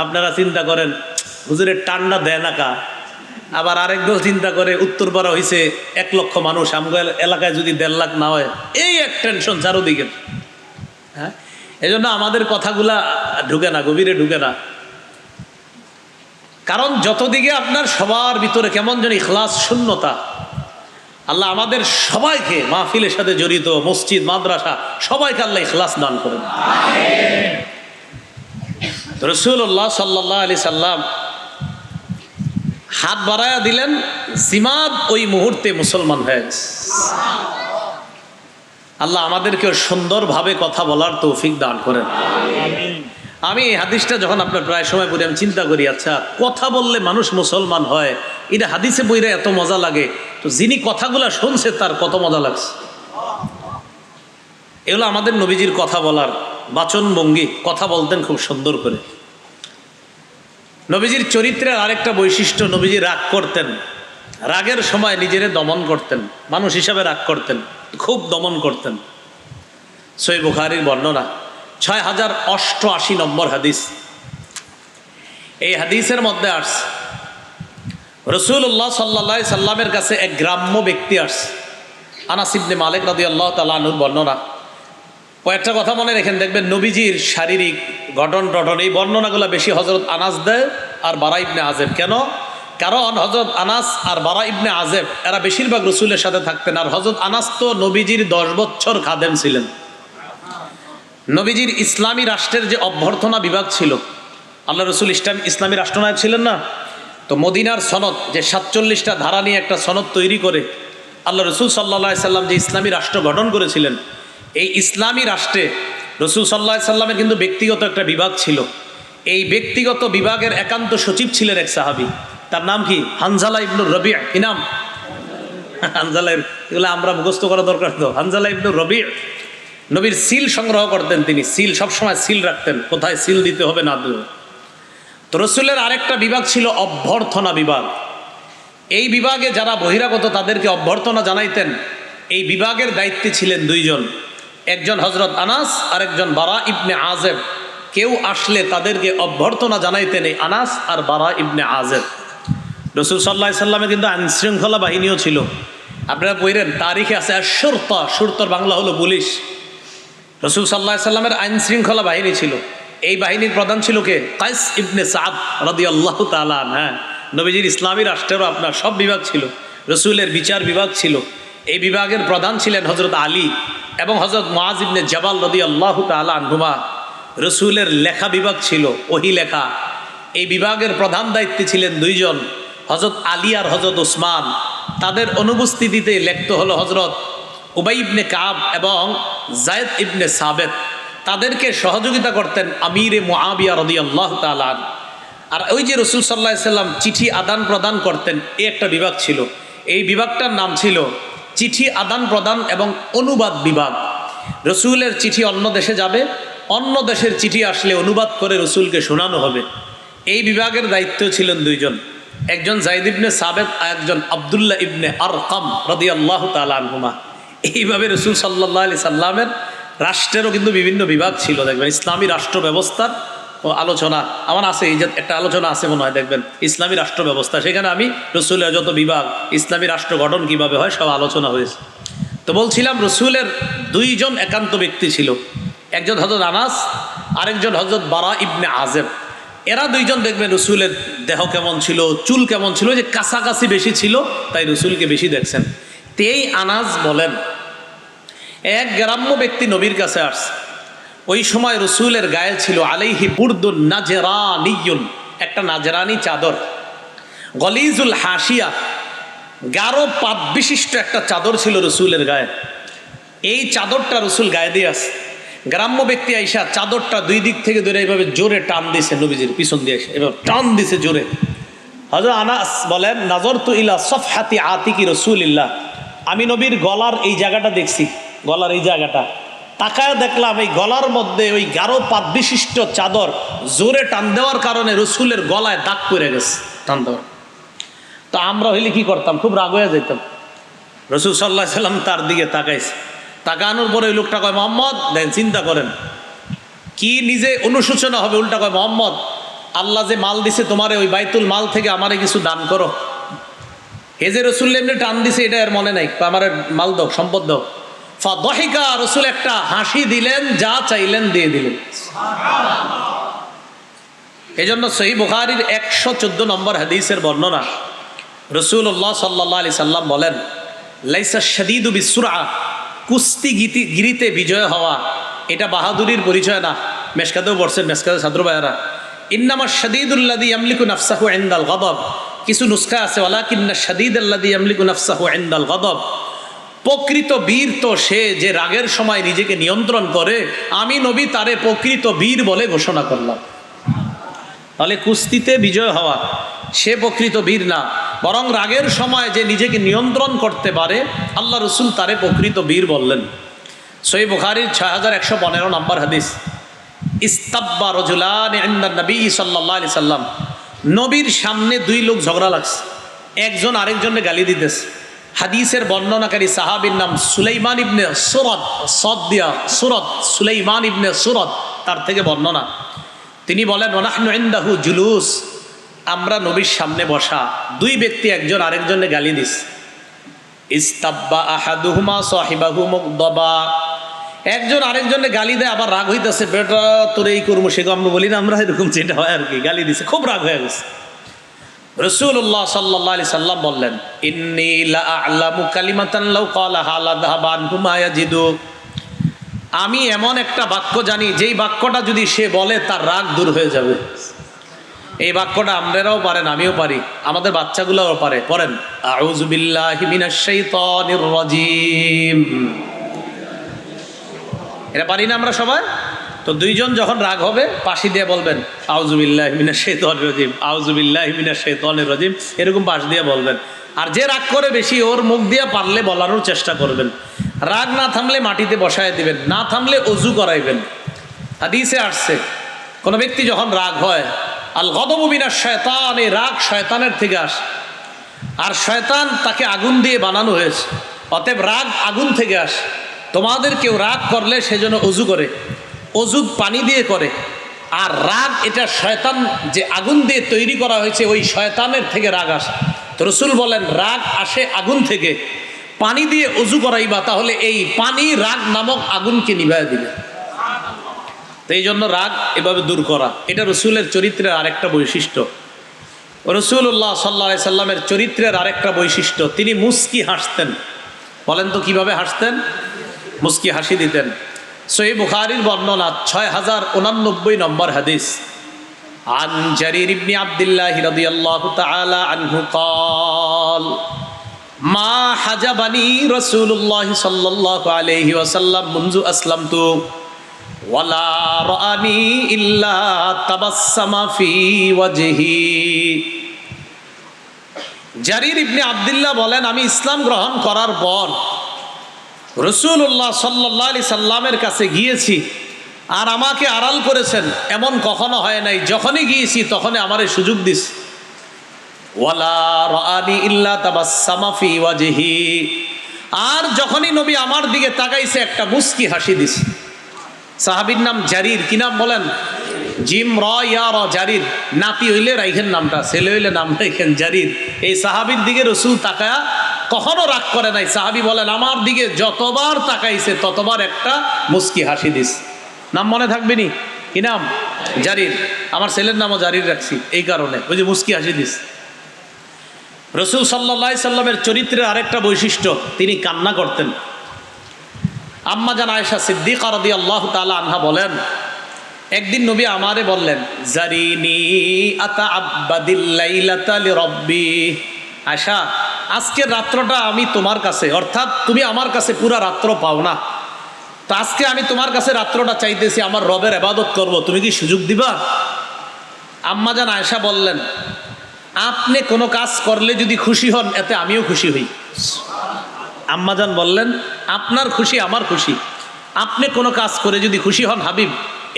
আপনারা চিন্তা করেন হুজুরের টান্ডা দেয় না কা। আবার আরেকদল চিন্তা করে উত্তরপাড়া হয়েছে 1 লক্ষ মানুষ, আমগো এলাকায় যদি 1.5 লাখ না হয়, এই এক টেনশন চারোদিকে। হ্যাঁ, এই জন্য আমাদের কথাগুলা ঢুকে না, গভীরে ঢুকে না। কারণ যতদিকে আপনার সবার ভিতরে কেমন যেন ইখলাস শূন্যতা, আল্লাহ আমাদের সবাইকে মাহফিলের সাথে জড়িত মসজিদ মাদ্রাসা সবাইকে আল্লাহ ইখলাস দান করেন। রাসূলুল্লাহ সাল্লাল্লাহু আলাইহি সাল্লাম হাত বাড়ায়া দিলেন, জিমাদ ওই মুহূর্তে মুসলমান হয়ে গেছে। আল্লাহ আমাদেরকে সুন্দরভাবে কথা বলার তৌফিক দান করেন। আমি এই হাদিসটা যখন আপনার প্রায় সময় পড়ি আমি চিন্তা করি, আচ্ছা কথা বললে মানুষ মুসলমান হয়, এটা হাদিসে বইরে এত মজা লাগে, তো যিনি কথাগুলা শুনছে তার কত মজা লাগছে। এগুলো আমাদের নবীজির কথা বলার বাচন ভঙ্গি, কথা বলতেন খুব সুন্দর করে। নবীজির চরিত্রের আরেকটা বৈশিষ্ট্য, নবীজি রাগ করতেন, রাগের সময় নিজেরে দমন করতেন, মানুষ হিসাবে রাগ করতেন, খুব দমন করতেন। সহিহ বুখারীর বর্ণনা 6088 নম্বর হাদিস। এই হাদিসের মধ্যে আসছে রাসূলুল্লাহ সাল্লাল্লাহু আলাইহি সাল্লামের কাছে এক গ্রাম্য ব্যক্তি আসছে। আনাস ইবনে মালিক রাদিয়াল্লাহু তাআলা আনহুর বর্ণনা। কয়েকটা কথা মনে রেখেন, দেখবেন নবীজির শারীরিক গঠন এই বর্ণনাগুলো বেশি হযরত আনাস দেয় আর বারা ইবনে আযেব। কেন? কারণ হযরত আনাস আর বারা ইবনে আযেব এরা বেশিরভাগ রসুলের সাথে থাকতেন, আর হযরত আনাস তো নবীজির 10 বছর খাদেম ছিলেন। নবীজির ইসলামী রাষ্ট্রের যে অভ্যর্থনা বিভাগ ছিল, আল্লাহ রসুল ইসলামী রাষ্ট্রনায়ক ছিলেন না, তো মদিনার সনদ যে 47টা ধারা নিয়ে একটা সনদ তৈরি করে আল্লাহ রসুল সাল্লাল্লাহু আলাইহি সাল্লাম যে ইসলামী রাষ্ট্র গঠন করেছিলেন, এই ইসলামী রাষ্ট্রে রসুল সাল্লাল্লাহু আলাইহি সাল্লামের কিন্তু ব্যক্তিগত একটা বিভাগ ছিল। এই ব্যক্তিগত বিভাগের একান্ত সচিব ছিলেন এক সাহাবী, তার নাম কি? হানজালা ইবনুর রবি'। কি নাম? হানজালা। এগুলো আমরা মুখস্থ করা দরকার তো। হানজালা ইবনুর রবি' নবীর সিল সংগ্রহ করতেন, তিনি সিল সবসময় সিল রাখতেন, কোথায় সিল দিতে হবে না দিতে হবে। তো রসুলের আরেকটা বিভাগ ছিল অভ্যর্থনা বিভাগ। এই বিভাগে যারা বহিরাগত তাদেরকে অভ্যর্থনা জানাইতেন। এই বিভাগের দায়িত্বে ছিলেন দুইজন, একজন হযরত আনাস আর একজন বারা ইবনে আযেব। কেউ আসলে তাদেরকে অভ্যর্থনা জানাইতেন এই আনাস আর বারা ইবনে আযেব। রসুল সাল্লাল্লাহু আলাইহি সাল্লামের কিন্তু আইনশৃঙ্খলা বাহিনীও ছিল। আপনারা পড়েন তারিখে আছে শুরতা, শুরতার বাংলা হলো পুলিশ। রসুল সাল্লাল্লাহু আলাইহি সাল্লামের আইন শৃঙ্খলা বাহিনী ছিল। এই বাহিনীর প্রধান ছিল কে? কাইস ইবনে সাদ রাদিয়াল্লাহু তাআলা। হ্যাঁ, নবীজির ইসলামী রাষ্ট্রেরও আপনার সব বিভাগ ছিল। রসুলের বিচার বিভাগ ছিল। এই বিভাগের প্রধান ছিলেন হযরত আলী এবং হযরত মুআজ ইবনে জাবাল রাদিয়াল্লাহু তাআলা আনহুমা। রসুলের লেখা বিভাগ ছিল, ওহী লেখা। এই বিভাগের প্রধান দায়িত্বে ছিলেন দুইজন, হযরত আলী আর হযরত উসমান। তাদের অনুপস্থিতিতে লিখত হলো হযরত উবাই ইবনে কাব এবং যায়েদ ইবনে সাবেত। তাদেরকে সহযোগিতা করতেন আমিরে মুআবিয়া রাদিয়াল্লাহু তাআলা। আর ওই যে রসুল সাল্লাল্লাহু আলাইহি সাল্লাম চিঠি আদান প্রদান করতেন, এই একটা বিভাগ ছিল। এই বিভাগটার নাম ছিল চিঠি আদান প্রদান এবং অনুবাদ বিভাগ। রসুলের চিঠি অন্য দেশে যাবে, অন্য দেশের চিঠি আসলে অনুবাদ করে রসুলকে শোনানো হবে। এই বিভাগের দায়িত্ব ছিলেন দুইজন, একজন যায়েদ ইবনে সাবেত আর একজন আব্দুল্লাহ ইবনে আরকাম রাদিয়াল্লাহু তাআলা আনহুমা। এইভাবে রসুল সাল্লাল্লাহু আলাইহি সাল্লামের রাষ্ট্রেরও কিন্তু বিভিন্ন বিভাগ ছিল। দেখবেন ইসলামী রাষ্ট্র ব্যবস্থার আলোচনা আমার আছে, এই যে একটা আলোচনা আছে মনে হয়, দেখবেন ইসলামী রাষ্ট্র ব্যবস্থা, সেখানে আমি রসুলের যত বিভাগ, ইসলামী রাষ্ট্র গঠন কিভাবে হয় সব আলোচনা হয়েছে। তো বলছিলাম রসুলের দুইজন একান্ত ব্যক্তি ছিল, একজন হযরত আনাস, আরেকজন হযরত বারা ইবনে আযেব। এরা দুইজন দেখবেন রসুলের দেহ কেমন ছিল, চুল কেমন ছিল, যে কাছাকাছি বেশি ছিল তাই রসুলকে বেশি দেখছেন। তেই আনাস বলেন, এক গ্রাম্য ব্যক্তি নবীর কাছে আসছে। ওই সময় রসুলের গায়ে ছিল আলাইহি বুরদুন নাজরানিয়ুন, একটা নাজরানি চাদর, গলিজুল হাসিয়া, গাঢ় পাত বিশিষ্ট একটা চাদর ছিল রসুলের গায়ে। এই চাদরটা রসুল গায়ে দিয়ে আসে। গ্রাম্য ব্যক্তি আইসা চাদরটা দুই দিক থেকে ধরে এইভাবে জোরে টান দিছে, নবীজির পিছন দিয়ে এসে এবার টান দিছে জোরে। হযরত আনাস বলেন, নাজরতু ইলা সফহাতি আতিকি রাসূলিল্লাহ, আমি নবীর গলার এই জায়গাটা দেখছি, গলার এই জায়গাটা তাকায় দেখলাম এই গলার মধ্যে ওই গাঢ় পাত বিশিষ্ট চাদর জোরে টান দেওয়ার কারণে রসুলের গলায় দাগ পড়ে গেছে টান দেওয়ার। তো আমরা হইলে কি করতাম? খুব রাগ হয়ে যেতাম। রসুল সাল্লাল্লাহু আলাইহি সাল্লাম তার দিকে তাকাইছে, তাকানোর পরে ওই লোকটা কয়, মুহাম্মদ, দেন চিন্তা করেন কি নিজে অনুশোচনা হবে, উল্টা কয়, মুহাম্মদ, আল্লাহ যে মাল দিছে তোমারে, ওই বাইতুল মাল থেকে আমারে কিছু দান করো। এ যে রসুল এমনি টান দিছে এটা এর মনে নাই, আমার মাল দাও, সম্পদ দাও। ফাদহিকা, রসুল একটা হাসি দিলেন, যা চাইলেন দিয়ে দিলেন। এই জন্য সহিহ বুখারীর 114 নম্বর হাদিসের বর্ণনা, রাসূলুল্লাহ সাল্লাল্লাহু আলাইহি সাল্লাম বলেন, লাইসা শাদীদু বিসুরআ, কুস্তি গিরিতে বিজয় হওয়া এটা বাহাদুরির পরিচয় না। মেশকাতেও পড়ছেন, মেশকাতের ছাত্র ভাইয়ারা, ইন্নামা শাদীদুল্লাযী ইয়ামলিকু নাফসাহু ইনদাল গাদাব, কিছু নুসখা আছে ওয়ালাকিন্না শাদীদাল্লাযী ইয়ামলিকু নাফসাহু ইনদাল গাদাব, প্রকৃত বীর তো সে যে রাগের সময় নিজেকে নিয়ন্ত্রণ করে, আমি নবী তারে প্রকৃত বীর বলে ঘোষণা করলাম। তাহলে কুস্তিতে বিজয় হওয়া সে প্রকৃত বীর না, বরং রাগের সময় যে নিজেকে নিয়ন্ত্রণ করতে পারে আল্লাহ রসুল তারে প্রকৃত বীর বললেন। সহিহ বুখারীর 6115 নম্বর হাদিস, ইস্তাব্বা রাজুলান ইনদা নবী সাল্লাল্লাহু আলাইহি সাল্লাম, নবীর সামনে দুই লোক ঝগড়া লাগছে, একজন আরেকজনকে গালি দিতেছে। হাদিসের বর্ণনাকারী সাহাবীর নাম সুলাইমান ইবনে সুরদ, সুলাইমান ইবনে সুরদ, তার থেকে বর্ণনা। তিনি বলেন ওয়ানাহনু ইনদাহু জুলুস, আমরা নবীর সামনে বসা, দুই ব্যক্তি একজন আরেকজনকে গালি দিস। ইস্তাব্বা আহাদুহুমা সাহিবাহু মুগদাবা, একজন আরেকজনকে গালি দেয়, আবার রাগ হইতেছে, বেটা তোর এই কর্ম সে আমরা বলি না, আমরা এরকম যেটা হয় আর কি, গালি দিছে, খুব রাগ হয়ে গেছে। রাসূলুল্লাহ সাল্লাল্লাহু আলাইহি সাল্লাম বললেন ইন্নী লা আ'লামু কালিমাতান লাউ ক্বালাহা লা যাহাবা আনহু মা ইয়াজিদু, আমি এমন একটা বাক্য জানি যেই বাক্যটা যদি সে বলে তার রাগ দূর হয়ে যাবে। এই বাক্যটা আমরাও পারেন, আমিও পারি, আমাদের বাচ্চাগুলোও পারে। পড়েন আউযু বিল্লাহি মিনাশ শাইতানির রাজীম, এটা পারি না আমরা সবাই? তো দুইজন যখন রাগ হবে পাশি দিয়ে বলবেন আউযু বিল্লাহি মিনাশ শাইতানির রাজীম, আউযু বিল্লাহি মিনাশ শাইতানির রাজীম, এরকম পাশ দিয়ে বলবেন। আর যে রাগ করে বেশি ওর মুখ দিয়ে পারলে বলানোর চেষ্টা করবেন। রাগ না থামলে মাটিতে বসায় দিবেন, না থামলে অজু করাইবেন। হাদিসে আসছে কোনো ব্যক্তি যখন রাগ হয়, আল গদবু মিনাশ শায়তান, এই রাগ শয়তানের থেকে আসে, আর শয়তান তাকে আগুন দিয়ে বানানো হয়েছে, অতএব রাগ আগুন থেকে আসে। তোমাদের কেউ রাগ করলে সেজন্য অজু করে, অজু পানি দিয়ে করে। আর রাগ এটা শয়তান যে আগুন দিয়ে তৈরি করা হয়েছে, ওই শয়তানের থেকে রাগ আসে। তো রাসূল বলেন রাগ আসে আগুন থেকে, পানি দিয়ে অজু করাইবা, তাহলে এই পানি রাগ নামক আগুনকে নিভাইয়া দিবে। তো এই জন্য রাগ এভাবে দূর করা, এটা রসুলের চরিত্রের আরেকটা বৈশিষ্ট্য। রাসূলুল্লাহ সাল্লাল্লাহু আলাইহি সাল্লামের চরিত্রের আরেকটা বৈশিষ্ট্য, তিনি মুস্কি হাসতেন। বলেন তো কিভাবে হাসতেন? মুস্কি হাসি দিতেন। সহিহ বুখারীর বর্ণনা 6089 নম্বর হাদিস, আন জারির ইবনে আব্দুল্লাহ রাদিয়াল্লাহু তাআলা আনহু قال মা হাজাবানি রাসূলুল্লাহ সাল্লাল্লাহু আলাইহি ওয়াসাল্লাম মুনযু আসলামতু ওয়ালা রাআনি ইল্লা তাবাসসামা ফি ওয়াজহি। জারির ইবনে আব্দুল্লাহ বলেন আমি ইসলাম গ্রহণ করার পর রাসূলুল্লাহ সাল্লাল্লাহু আলাইহি সাল্লামের কাছে গিয়েছি, আর আমাকে আড়াল করেছেন এমন কখনো হয় নাই। যখনই গিয়েছি তখনই আমারে সুযোগ দিস। ওয়ালা রাআনি ইল্লা তাবাসসামা ফি ওয়াজহি, আর যখনই নবী আমার দিকে তাকাইছে একটা মুস্কি হাসি দিস। সাহাবীর নাম জারির, কি নাম বলেন? জিম র ইয়া র, জারির। নাতি হইলে রাইখেন নামটা, ছেলে হইলে নাম রাইখেন জারির। এই সাহাবীর দিকে রাসূল তাকায়া কখনো রাগ করে নাই। সাহাবী বলেন আমার দিকে যতবার তাকাইছে ততবার একটা মুস্কি হাসি দিস। নাম মনে থাকবে নি? কি নাম? জারির। আমার ছেলের নামও জারির রাখছি এই কারণে, ওই যে মুস্কি হাসি দিস। রাসূল সাল্লাল্লাহু আলাইহি সাল্লামের চরিত্রের আরেকটা বৈশিষ্ট্য, তিনি কান্না করতেন। আম্মা জান আয়েশা সিদ্দিকা রাদিয়াল্লাহু তাআলা আনহা বলেন একদিন নবী আমারে বললেন জারিনি আতাআব্বাদিল লাইলাতা লিরাব্বি, আয়েশা আজকের রাত্রটা আমি তোমার কাছে, অর্থাৎ তুমি আমার কাছে পুরা রাত্র পাও না, তো আজকে আমি তোমার কাছে রাত্রটা চাইতেছি, আমার রবের ইবাদত করব, তুমি কি সুযোগ দিবা? আম্মা জান আয়েশা বললেন আপনি কোনো কাজ করলে যদি খুশি হন এতে আমিও খুশি হই। আম্মাজান বললেন আপনার খুশি আমার খুশি, আপনি কোনো কাজ করে যদি খুশি হন হাবিব,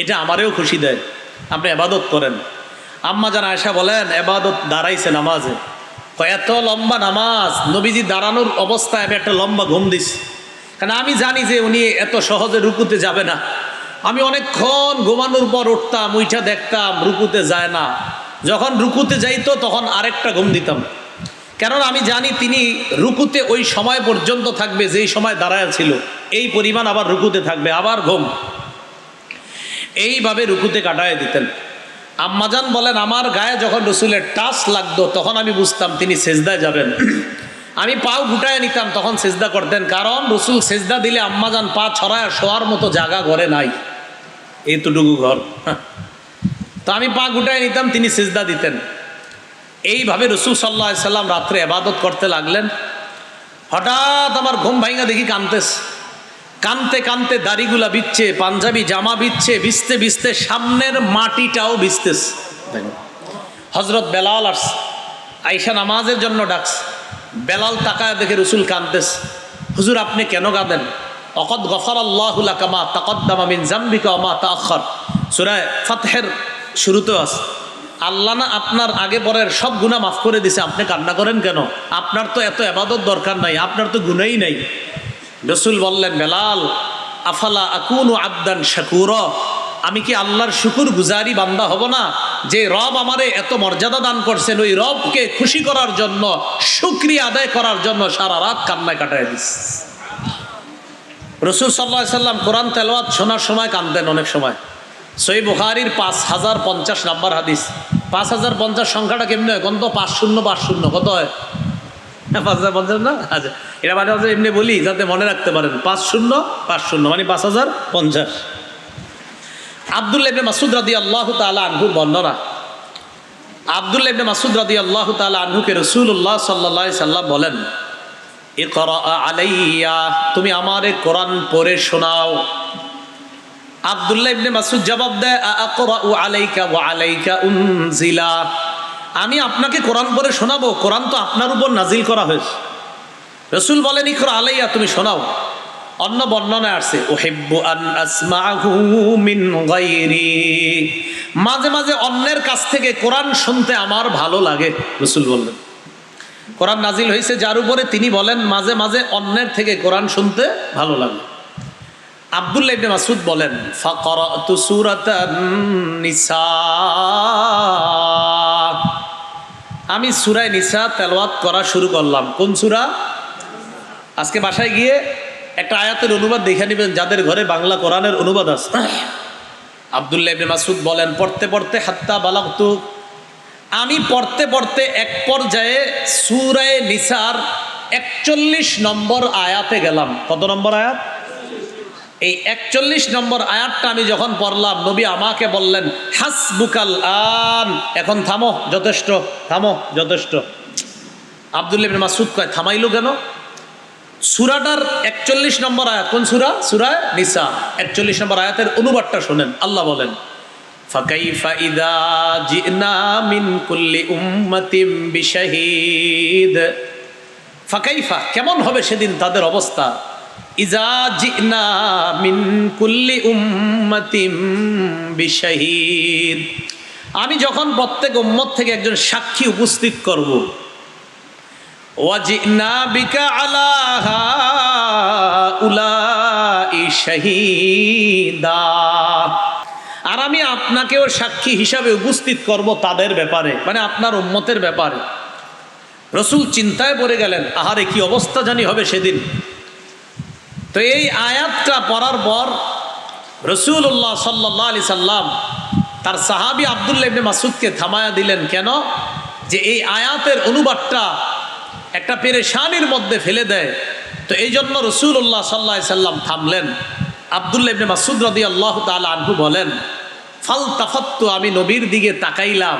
এটা আমারেও খুশি দেয়, আপনি ইবাদত করেন। আম্মাজান আয়েশা বলেন ইবাদত দাঁড়াইছে নামাজে, এত লম্বা নামাজ, নবীজি দাঁড়ানোর অবস্থায় আমি একটা লম্বা ঘুম দিস, কারণ আমি জানি যে উনি এত সহজে রুকুতে যাবে না। আমি অনেকক্ষণ ঘুমানোর পর উঠতাম, উইঠা দেখতাম রুকুতে যায় না, যখন রুকুতে যাইতো তখন আরেকটা ঘুম দিতাম, কারণ আমি জানি তিনি রুকুতে ওই সময় পর্যন্ত থাকবে যেই সময় দাঁড়ায় ছিল, এই পরিমাণ আবার রুকুতে থাকবে, আবার ঘুম, এইভাবে রুকুতে কাটায় দিতেন। আম্মাজান বলেন আমার গায়ে যখন রসুলের টাচ লাগতো তখন আমি বুঝতাম তিনি সেজদায় যাবেন, আমি পাও গুটায় নিতাম, তখন সেজদা করতেন, কারণ রসুল সেজদা দিলে আম্মাজান পা ছড়ায় শোয়ার মতো জায়গা ঘরে নাই, এইটুকু ঘর। তো আমি পা গুটায় নিতাম, তিনি সেজদা দিতেন। এইভাবে রসুল সাল্লাল্লাহু আলাইহি সাল্লাম রাত্রে ইবাদত করতে লাগলেন। হঠাৎ আমার ঘুম ভাঙা দেখি কাঁদতেছে, কানতে কানতে দাড়িগুলা বিচ্ছে, পাঞ্জাবি জামা বিচ্ছে, ভিজতে ভিজতে সামনের মাটিটাও ভিজতেছে। হজরত বেলাল আসছে, আইসা নামাজের জন্য ডাকছে। বেলাল তাকায় দেখে রসুল কাঁদতেছে। হুজুর আপনি কেন কাঁদেন? অকদ গফারাল্লাহু লাকা মা তাকদ্দামা মিন যামবিকা ওয়া মা তাআখার, সূরা ফাতহের শুরুতেও আছে। আল্লাহ না আপনার আগে পরের সব গুনাহ মাফ করে দিছে, আপনি কান্না করেন কেন? আপনার তো এত ইবাদত দরকার নাই, আপনার তো গুনাহই নাই। রসুল বললেন, বেলাল আফালা আকুনু আবদান শাকুরা, আমি কি আল্লাহর শুকুর গুজারি বান্দা হব না? যে রব আমারে এত মর্যাদা দান করছেন, ওই রবকে খুশি করার জন্য, শুকরিয়া আদায় করার জন্য সারা রাত কান্নায় কাটায় দিস। রসুল সাল্লাল্লাহু আলাইহি সাল্লাম কোরআন তেলাওয়াত শোনার সময় কাঁদতেন অনেক সময়। সহিহ বুখারীর 5050 নম্বর হাদিস। 5050 সংখ্যাটা কেমনি হয়? কত? 5050 কত হয়? 5050 না? আচ্ছা, এটা মানে এমনি বলি যাতে মনে রাখতে পারেন। 5050 মানে 5050। আব্দুল্লাহ ইবনে মাসউদ রাদিয়াল্লাহু তাআলা আনহুর বর্ণনা। আব্দুল্লাহ ইবনে মাসউদ রাদিয়াল্লাহু তাআলা আনহুকে রাসূলুল্লাহ সাল্লাল্লাহু আলাইহি সাল্লাম বলেন, ইকরা আলাইয়া, তুমি আমারে কোরআন পড়ে শোনাও। আব্দুল্লাহ ইবনে মাসউদ জবাব দেয়, আকরাউ আলাইকা ওয়া আলাইকা উনজিলা, আমি আপনাকে কোরআন পড়ে শোনাবো, কোরআন তো আপনার উপর নাজিল করা হয়েছে। রাসূল বলেন, ইকরা আলাইয়া, তুমি শোনাও। অন্য বর্ণনায় আসছে, উহিব্বু আন আসমাহু মিন গায়রি, মাঝে মাঝে অন্যের কাছ থেকে কোরআন শুনতে আমার ভালো লাগে। রাসূল বললেন, কোরআন নাজিল হয়েছে যার উপরে, তিনি বলেন মাঝে মাঝে অন্যের থেকে কোরআন শুনতে ভালো লাগে। আব্দুল্লাহ ইবনে মাসউদ বলেন, ফাকরাতু সূরাতান নিসা, আমি সূরা নিসা তেলাওয়াত করা শুরু করলাম। কোন সূরা? আজকে বাসায় গিয়ে একটা আয়াতের অনুবাদ দেখে নেবেন, যাদের ঘরে বাংলা কোরআনের অনুবাদ আছে। আব্দুল্লাহ ইবনে মাসউদ বলেন, পড়তে পড়তে হাত্তা বালাগতু, আমি পড়তে পড়তে এক পর্যায়ে সূরা নিসার 41 নম্বর আয়াতে গেলাম। কত নম্বর আয়াত? এই 41 নম্বর আয়াতটা আমি যখন পড়লাম, নবী আমাকে বললেন, হাসবুকাল আন, এখন থামো, যথেষ্ট, থামো, যথেষ্ট। আব্দুল্লাহ ইবনে মাসউদ কয়, থামাইলো কেন? সূরাটার 41 নম্বর আয়াত। কোন সূরা? সূরা নিসা 41 নম্বর আয়াতের অনুবাদটা শুনেন। আল্লাহ বলেন, ফাকাইফা ইযা জিনা মিন কুল্লি উম্মাতিন বিশাহিদ, ফাকাইফা, কেমন হবে সেদিন তাদের অবস্থা, ইযা জিনা মিন কুল্লি উম্মাতিন বিশাহিদ, আমি যখন প্রত্যেক উম্মত থেকে একজন সাক্ষী উপস্থিত করব। ওয়াজিনা বিকা আলা হাউলাই শাহীদা, আর আমি আপনাকেও সাক্ষী হিসাবে উপস্থিত করব তাদের ব্যাপারে, মানে আপনার উম্মতের ব্যাপারে। রসুল চিন্তায় পড়ে গেলেন, আহারে কি অবস্থা জানি হবে সেদিন। তো এই আয়াতটা পড়ার পর রাসূলুল্লাহ সাল্লাল্লাহু আলাইহি সাল্লাম তার সাহাবী আব্দুল্লাহ ইবনে মাসউদকে থামায়া দিলেন। কেন? যে এই আয়াতের অনুবাদটা একটা পেরেশানির মধ্যে ফেলে দেয়। তো এই জন্য রাসূলুল্লাহ সাল্লাল্লাহু আলাইহি সাল্লাম থামলেন। আব্দুল্লাহ ইবনে মাসউদ রাদিয়াল্লাহু তাআলা আনহু বলেন, ফালতাফাত্তু, আমি নবীর দিকে তাকাইলাম,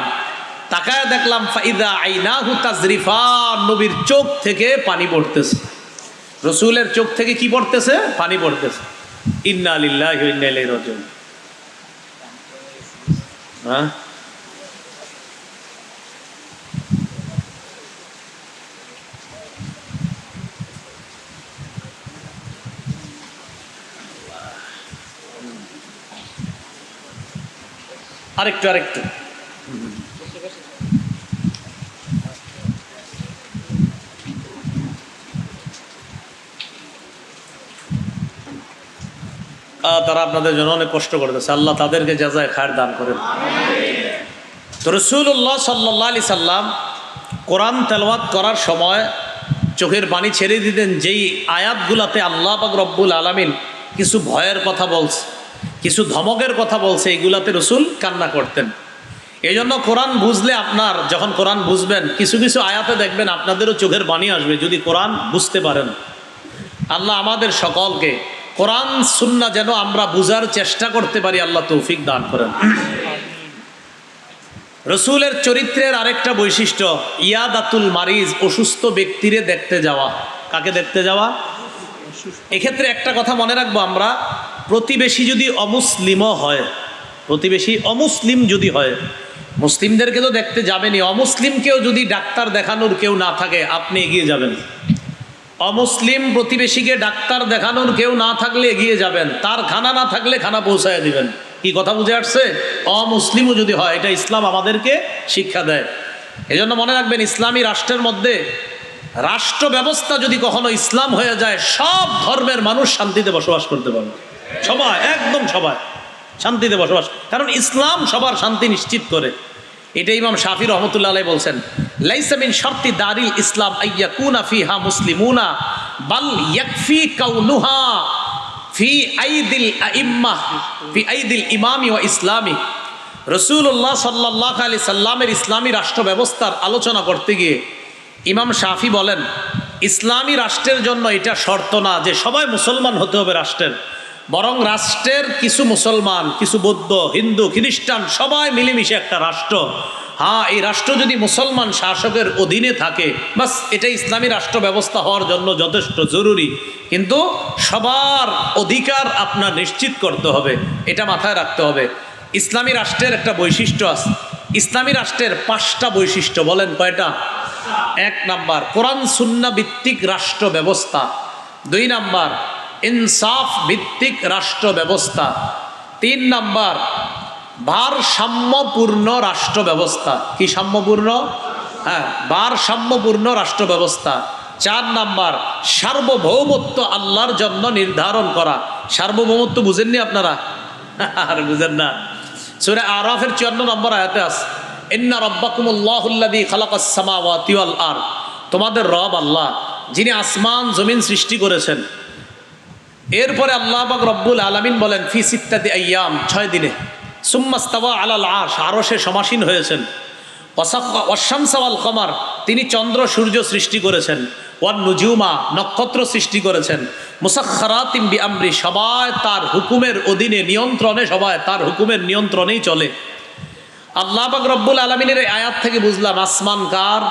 তাকায়া দেখলাম, ফাইদা আইনাহু তাজরিফান, নবীর চোখ থেকে পানি পড়তেছে। রাসূলের চোখ থেকে কি পড়তেছে? পানি পড়তেছে। ইন্না লিল্লাহি ওয়া ইন্না ইলাইহি রাজিউন। হ্যাঁ, আরেকটু তারা আপনাদের জন্য অনেক কষ্ট করতেছে, আল্লাহ তাদেরকে জাযায়ে খায়র দান করেন। তো রাসূলুল্লাহ সাল্লাল্লাহু আলাইহি সাল্লাম কোরআন তেলাওয়াত করার সময় চোখের পানি ছেড়ে দিতেন। যেই আয়াতগুলাতে আল্লাহ পাক রব্বুল আলামিন কিছু ভয়ের কথা বলছে, কিছু ধমকের কথা বলছে, এইগুলাতে রাসূল কান্না করতেন। এই জন্য কোরআন বুঝলে আপনার, যখন কোরআন বুঝবেন কিছু কিছু আয়াতে দেখবেন আপনাদেরও চোখের পানি আসবে যদি কোরআন বুঝতে পারেন। আল্লাহ আমাদের সকলকে কোরআন সুন্নাহ যেন আমরা বুঝার চেষ্টা করতে পারি, আল্লাহ তৌফিক দান করেন। রসুলের চরিত্রের আরেকটা বৈশিষ্ট্য ইয়াদাতুল মারিজ, অসুস্থ ব্যক্তিরে দেখতে যাওয়া। কাকে দেখতে যাওয়া? এক্ষেত্রে একটা কথা মনে রাখবো আমরা, প্রতিবেশী যদি অমুসলিমও হয়, প্রতিবেশী অমুসলিম যদি হয়, মুসলিমদেরকে তো দেখতে যাবেনই, অমুসলিমকেও যদি ডাক্তার দেখানোর কেউ না থাকে আপনি এগিয়ে যাবেন। অমুসলিম প্রতিবেশীকে ডাক্তার দেখানোর কেউ না থাকলে এগিয়ে যাবেন, তার খানা না থাকলে খানা পৌঁছায় দিবেন। কি কথা বুঝে আসছে? অমুসলিমও যদি হয়, এটা ইসলাম আমাদেরকে শিক্ষা দেয়। এজন্য মনে রাখবেন, ইসলামী রাষ্ট্রের মধ্যে রাষ্ট্র ব্যবস্থা যদি কখনো ইসলাম হয়ে যায়, সব ধর্মের মানুষ শান্তিতে বসবাস করতে পারবে, সবাই, একদম সবাই শান্তিতে বসবাস, কারণ ইসলাম সবার শান্তি নিশ্চিত করে। এটা ইমাম শাফি রহমতুল্লাহ আলাইহি বলছেন, লাইসা মিন শারতি দারিল ইসলাম আইয়াকুনা ফিহা মুসলিমুনা বাল ইয়াকফি কাউনুহা ফি আইদিল আইম্মাহ ফি আইদিল ইমামি ওয়া ইসলামি। রাসূলুল্লাহ সাল্লাল্লাহু আলাইহি সাল্লামের ইসলামী রাষ্ট্র ব্যবস্থার আলোচনা করতে গিয়ে ইমাম শাফি বলেন, ইসলামী রাষ্ট্রের জন্য এটা শর্ত না যে সবাই মুসলমান হতে হবে রাষ্ট্রের, বরং রাষ্ট্রের কিছু মুসলমান, কিছু বৌদ্ধ, হিন্দু, খ্রিস্টান সবাই মিলেমিশে একটা রাষ্ট্র। হ্যাঁ, এই রাষ্ট্র যদি মুসলমান শাসকের অধীনে থাকে, বাস এটা ইসলামী রাষ্ট্র ব্যবস্থা হওয়ার জন্য যথেষ্ট জরুরি। কিন্তু সবার অধিকার আপনার নিশ্চিত করতে হবে, এটা মাথায় রাখতে হবে। ইসলামী রাষ্ট্রের একটা বৈশিষ্ট্য আছে, ইসলামী রাষ্ট্রের 5টা বৈশিষ্ট্য। বলেন কয়টা? 1 নাম্বার কোরআন সুন্নাহ ভিত্তিক রাষ্ট্র ব্যবস্থা। 2 নাম্বার ইনসাফ ভিত্তিক রাষ্ট্র ব্যবস্থা। 3 নাম্বার ভারসাম্যপূর্ণ রাষ্ট্র ব্যবস্থা। কি সাম্যপূর্ণ? হ্যাঁ, ভারসাম্যপূর্ণ রাষ্ট্র ব্যবস্থা। 4 নাম্বার সার্বভৌমত্ব আল্লাহর জন্য নির্ধারণ করা। সার্বভৌমত্ব বুঝেননি আপনারা? আর বুঝেন না? সূরা আরাফের 54 নম্বর আয়াতে আছে, ইন্না রাব্বাকুমুল্লাহুল্লাযী খালাকাস সামাওয়াতি ওয়াল আরদ। তোমাদের রব আল্লাহ, যিনি আসমান জমিন সৃষ্টি করেছেন। এরপরে আল্লাহ পাক রব্বুল আলামিন বলেন, ফি সিত্তাতি আইয়াম, 6 দিনে। সুম্মা ইস্তাওয়া আলাল আরশ, আরশে সমাসীন হয়েছেন। ওয়াশ-শামসা ওয়াল কমার, তিনি চন্দ্র সূর্য সৃষ্টি করেছেন। ওয়ান নুজুমা, নক্ষত্র সৃষ্টি করেছেন। মুসাখখারাতিম বিআমরি, সবাই তার হুকুমের অধীনে, নিয়ন্ত্রণে, সবাই তার হুকুমের নিয়ন্ত্রণেই চলে। আল্লাহ পাক রব্বুল আলামিনের এই আয়াত থেকে বুঝলাম আসমান কার,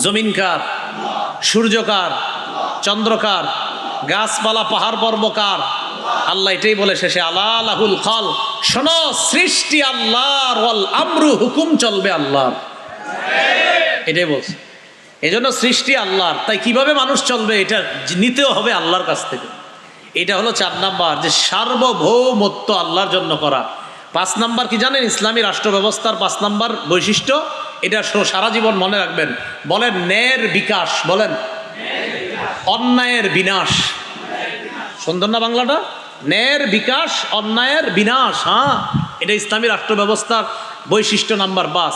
জমিন কার, সূর্য কার, চন্দ্র কার, গাছপালা পাহাড় পর্বত কার? আল্লাহ এটাই বলে শেষে, আলা লাহুল খাল, শোনো সৃষ্টি আল্লাহর, ওয়াল আমরু, হুকুম চলবে আল্লাহর। এটাই বলছে। এজন্য সৃষ্টি আল্লাহর, তাই কিভাবে মানুষ চলবে এটা নিতেও হবে আল্লাহর কাছ থেকে। এটা হলো 4 নাম্বার, যে সার্বভৌমত্ব আল্লাহর জন্য করা। 5 নাম্বার কি জানেন? ইসলামী রাষ্ট্র ব্যবস্থার 5 নাম্বার বৈশিষ্ট্য, এটা সারা জীবন মনে রাখবেন। বলেন ন্যায়ের বিকাশ, বলেন অন্যায়ের বিনাশ। সুন্দর না বাংলাটা? ন্যায়ের বিকাশ, অন্যায়ের বিনাশ। হ্যাঁ, এটা ইসলামী রাষ্ট্র ব্যবস্থার বৈশিষ্ট্য নাম্বার 5,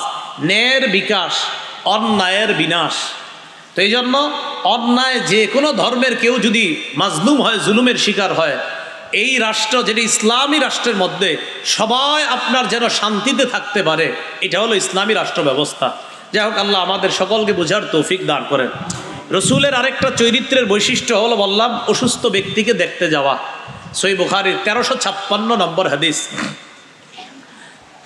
ন্যায়ের বিকাশ, অন্যায়ের বিনাশ। তো এই জন্য অন্যায়, যে কোনো ধর্মের কেউ যদি মাজলুম হয়, জুলুমের শিকার হয়, এই রাষ্ট্র, যেটা ইসলামী রাষ্ট্রের মধ্যে সবাই আপনার যেন শান্তিতে থাকতে পারে, এটা হলো ইসলামী রাষ্ট্র ব্যবস্থা। যাই হোক, আল্লাহ আমাদের সকলকে বোঝার তৌফিক দান করেন। রসুলের আরেকটা চরিত্রের বৈশিষ্ট্য হলো, বললাম, অসুস্থ ব্যক্তিকে দেখতে যাওয়া। সহিহ বুখারীর 1356 নম্বর হাদিস,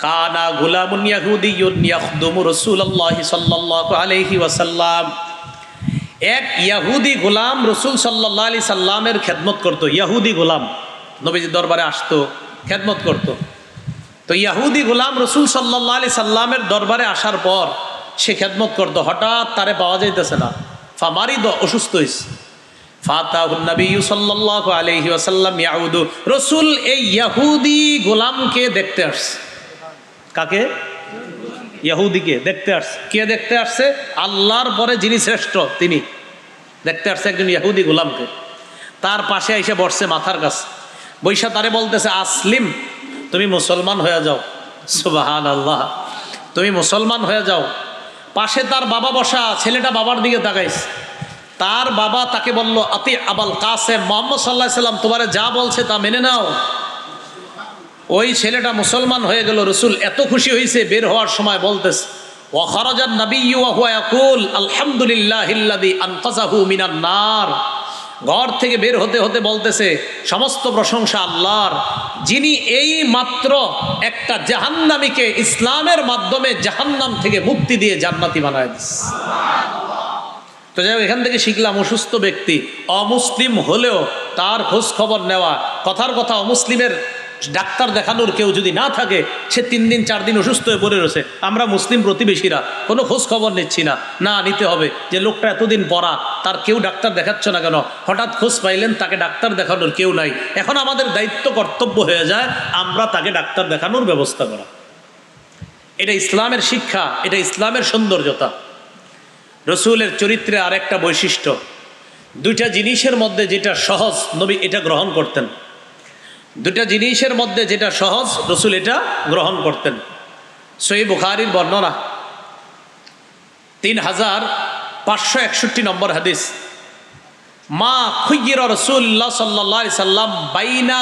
কানা গুলামুন ইয়াহুদিয়ুন ইয়াখদুমু রাসূলুল্লাহি সাল্লাল্লাহু আলাইহি ওয়াসাল্লাম। এক ইয়াহুদি গোলাম রসুল সাল্লাল্লাহু আলাইহি সাল্লামের খেদমত করত। ইয়াহুদি গোলাম নবীজির দরবারে আসতো, খেদমত করত। তো ইয়াহুদি গোলাম রসুল সাল্লাল্লাহু আলাইহি সাল্লামের দরবারে আসার পর সে খেদমত করত। হঠাৎ তারে পাওয়া যাইতেছে না, ফামারিদ, অসুস্থ হয়েছে। ফাতাহুন নবী সাল্লাল্লাহু আলাইহি ওয়াসাল্লাম ইয়াউদু, রসুল এই ইয়াহুদি গোলামকে দেখতে আসছে। কাকে? ইহুদিকে দেখতে আসছে। কে দেখতে আসছে? আল্লাহর পরে যিনি শ্রেষ্ঠ, তিনি দেখতে আসছে একজন ইহুদি গোলামকে। তার পাশে এসে বসছে, মাথার কাছে বৈশা তারে বলতেছে, আসলিম, তুমি মুসলমান হয়ে যাও। সুবহানাল্লাহ, তুমি মুসলমান হয়ে যাও। পাশে তার বাবা বসা, ছেলেটা বাবার দিকে তাকাইছে। তার বাবা তাকে বলল, আতি আবাল কাসেম, মুহাম্মদ সাল্লাল্লাহু আলাইহি সাল্লাম তোমারে যা বলছে তা মেনে নাও। ওই ছেলেটা মুসলমান হয়ে গেল। রসুল এত খুশি হয়েছে, বের হওয়ার সময় বলতেছে ওয়া খারাজান নাবিয়্যু ওয়া হুয়া ইয়াকুল আলহামদুলিল্লাহিল্লাযী আনকাযাহু মিনান নার। ঘর থেকে বের হতে হতে বলতেছে সমস্ত প্রশংসা আল্লাহর, যিনি এই মাত্র একটা জাহান্নামীকে ইসলামের মাধ্যমে জাহান্নাম থেকে মুক্তি দিয়ে জান্নাতি বানায় দিয়েছে। তো যাই হোক, এখান থেকে শিখলাম অসুস্থ ব্যক্তি অমুসলিম হলেও তার খোঁজ খবর নেওয়া। কথার কথা, অমুসলিমের ডাক্তার দেখানোর কেউ যদি না থাকে, সে 3 দিন 4 দিন অসুস্থ হয়ে পড়ে রয়েছে, আমরা মুসলিম প্রতিবেশীরা কোনো খোঁজ খবর নিচ্ছি না। না, নিতে হবে যে লোকটা এতদিন পড়া, তার কেউ ডাক্তার দেখাচ্ছে না কেন, হঠাৎ খোঁজ পাইলেন তাকে ডাক্তার দেখানোর কেউ নাই। এখন আমাদের দায়িত্ব কর্তব্য হয়ে যায় আমরা তাকে ডাক্তার দেখানোর ব্যবস্থা করা। এটা ইসলামের শিক্ষা, এটা ইসলামের সৌন্দর্যতা। রসুলের চরিত্রে আরেকটা বৈশিষ্ট্য, 2টা জিনিসের মধ্যে যেটা সহজ নবী এটা গ্রহণ করতেন। 2টা জিনিসের মধ্যে যেটা সহজ রসুল এটা গ্রহণ করতেন। সহিহ বুখারীর বর্ণনা 3561 নম্বর হাদিস, মা খুয়্যিরা রাসূলুল্লাহ সাল্লাল্লাহু আলাইহি সাল্লাম বাইনা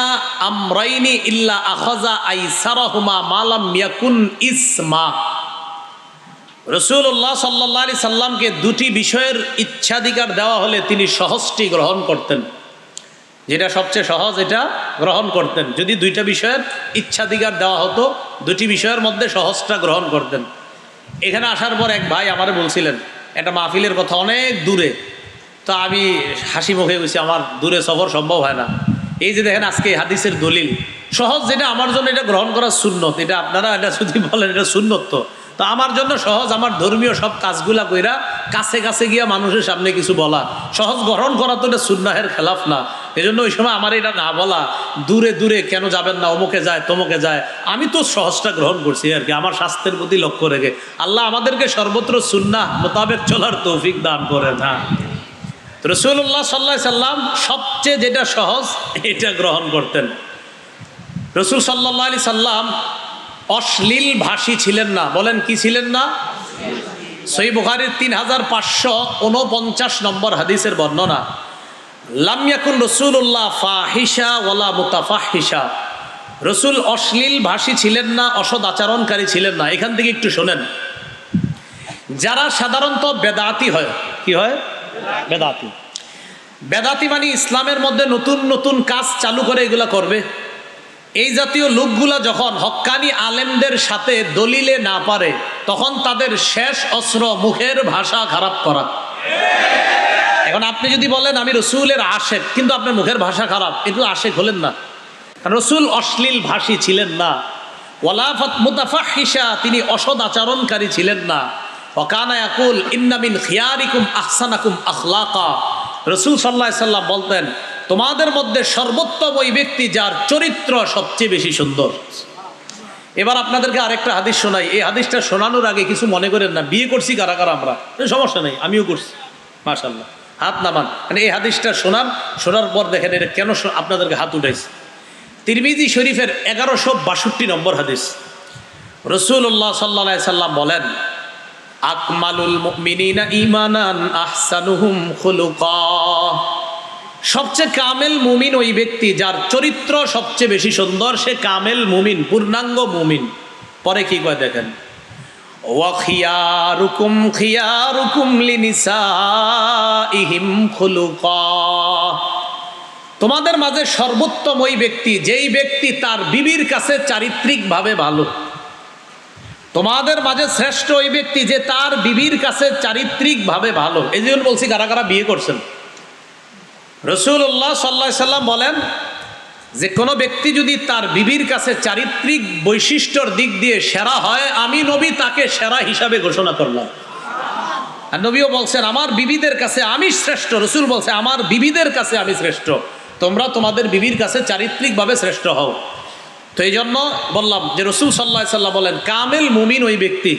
আমরাইনি ইল্লা আখাযা আইসারাহুমা মা লাম ইয়াকুন ইসমা। রাসূলুল্লাহ সাল্লাল্লাহু আলাইহি সাল্লামকে 2টি বিষয়ের ইচ্ছাধিকার দেওয়া হলে তিনি সহজটি গ্রহণ করতেন। যেটা সবচেয়ে সহজ এটা গ্রহণ করতেন। যদি 2টা বিষয়ের ইচ্ছাধিকার দেওয়া হতো, 2টি বিষয়ের মধ্যে সহজটা গ্রহণ করতেন। এখানে আসার পর এক ভাই আমারে বলছিলেন একটা মাহফিলের কথা, অনেক দূরে। তো আমি হাসি মুখে বলছি আমার দূরে সফর সম্ভব হয় না। এই যে দেখেন আজকে হাদিসের দলিল সহজ, যেটা আমার জন্য এটা গ্রহণ করা সুন্নত। এটা আপনারা এটা যদি বলেন এটা সুন্নত, তো আমার জন্য সহজ, আমার ধর্মীয় সব কাজগুলা কইরা কাছে কাছে গিয়া মানুষের সামনে কিছু বলা সহজ, গ্রহণ করা তো এটা সুন্নাহের খেলাফ না। এই জন্য ওই সময় আমার এটা না বলা, দূরে দূরে কেন যাবেন না, অমুকে যায় তমুকে যায়, আমি তো সহজটা গ্রহণ করছি আর কি, আমার স্বাস্থ্যের প্রতি লক্ষ্য রেখে। আল্লাহ আমাদেরকে সর্বত্র সুন্নাহ মোতাবেক চলার তৌফিক দান করেন। হ্যাঁ, রাসূলুল্লাহ সাল্লাল্লাহু আলাইহি সাল্লাম সবচেয়ে যেটা সহজ এটা গ্রহণ করতেন। রাসূল সাল্লাল্লাহু আলাইহি সাল্লাম অশ্লীল ভাষী ছিলেন না। বলেন কি ছিলেন না? সহিহ বুখারীর 3549 নম্বর হাদিসের বর্ণনা, লাম ইয়াকুন রাসূলুল্লাহ ফাহিশা ওয়ালা মুতাফাহিশা। রাসূল অশ্লীল ভাষী ছিলেন না, অসৎ আচরণকারী ছিলেন না। এখান থেকে একটু শোনেন, যারা সাধারণত বেদাতি হয়, কি হয়? বেদাতি। বেদাতি মানে ইসলামের মধ্যে নতুন নতুন কাজ চালু করে এগুলা করবে। এই জাতীয় লোকগুলা যখন হক্কানি আলেমদের সাথে দলিলে না পারে, তখন তাদের শেষ অস্ত্র মুখের ভাষা খারাপ করা। এখন আপনি যদি বলেন আমি রসুলের আশেক, কিন্তু আপনার মুখের ভাষা খারাপ, কিন্তু আশেক হলেন না। রসুল অশ্লীল ভাষী ছিলেন না। ওয়ালা মুতাফাহিশা, তিনি অসৎ আচরণকারী ছিলেন না। ওয়াকানা ইয়াকুল ইন্না মিন খিয়ারিকুম আহসানাকুম আখলাকা। রসুল সাল্লাল্লাহু আলাইহি সাল্লাম বলতেন, তোমাদের মধ্যে সর্বোত্তম ওই ব্যক্তি যার চরিত্র সবচেয়ে বেশি সুন্দর। এবার আপনাদেরকে আরেকটা হাদিস শোনাই। এই হাদিসটা শোনানোর আগে কিছু মনে করেন না, বিয়ে করছি কারা কারা আমরা, সমস্যা নেই, আমিও করছি, মাশাআল্লাহ, হাত নামান। মানে এই হাদিসটা শোনার পর দেখেন এটা কেন আপনাদেরকে হাত উঠাইছে। তিরমিজি শরীফের 1162 নম্বর হাদিস, রাসূলুল্লাহ সাল্লাল্লাহু আলাইহি সাল্লাম বলেন, আকমালুল মুমিনিনা ঈমানান আহসানুহুম খুলুকা। সবচেয়ে কামেল মুমিন ওই ব্যক্তি যার চরিত্র সবচেয়ে বেশি সুন্দর, সে কামেল মুমিন, পূর্ণাঙ্গ মুমিন। পরে কি কয় দেখেন, ওয়া খিয়ারুকুম খিয়ারুকুম লিনিসাইহিম খুলুকা। তোমাদের মাঝে সর্বোত্তম ওই ব্যক্তি যেই ব্যক্তি তার বিবির কাছে চারিত্রিকভাবে ভালো। তোমাদের মাঝে শ্রেষ্ঠ ওই ব্যক্তি যে তার বিবির কাছে চারিত্রিকভাবে ভালো। এই জন্য বলছি কারা কারা বিয়ে করছেন। রাসূলুল্লাহ সাল্লাল্লাহু আলাইহি সাল্লাম বলেন যে কোনো ব্যক্তি যদি তার বিবির কাছে চারিত্রিক বৈশিষ্ট্যর দিক দিয়ে সেরা হয়, আমি নবী তাকে সেরা হিসাবে ঘোষণা করলাম। আর নবীও বলছেন আমার বিবিদের কাছে আমি শ্রেষ্ঠ। রাসূল বলছে আমার বিবিদের কাছে আমি শ্রেষ্ঠ, তোমরা তোমাদের বিবির কাছে চারিত্রিকভাবে শ্রেষ্ঠ হও। তো এই জন্য বললাম যে রাসূল সাল্লাল্লাহু আলাইহি সাল্লাম বলেন কামেল মুমিন ওই ব্যক্তি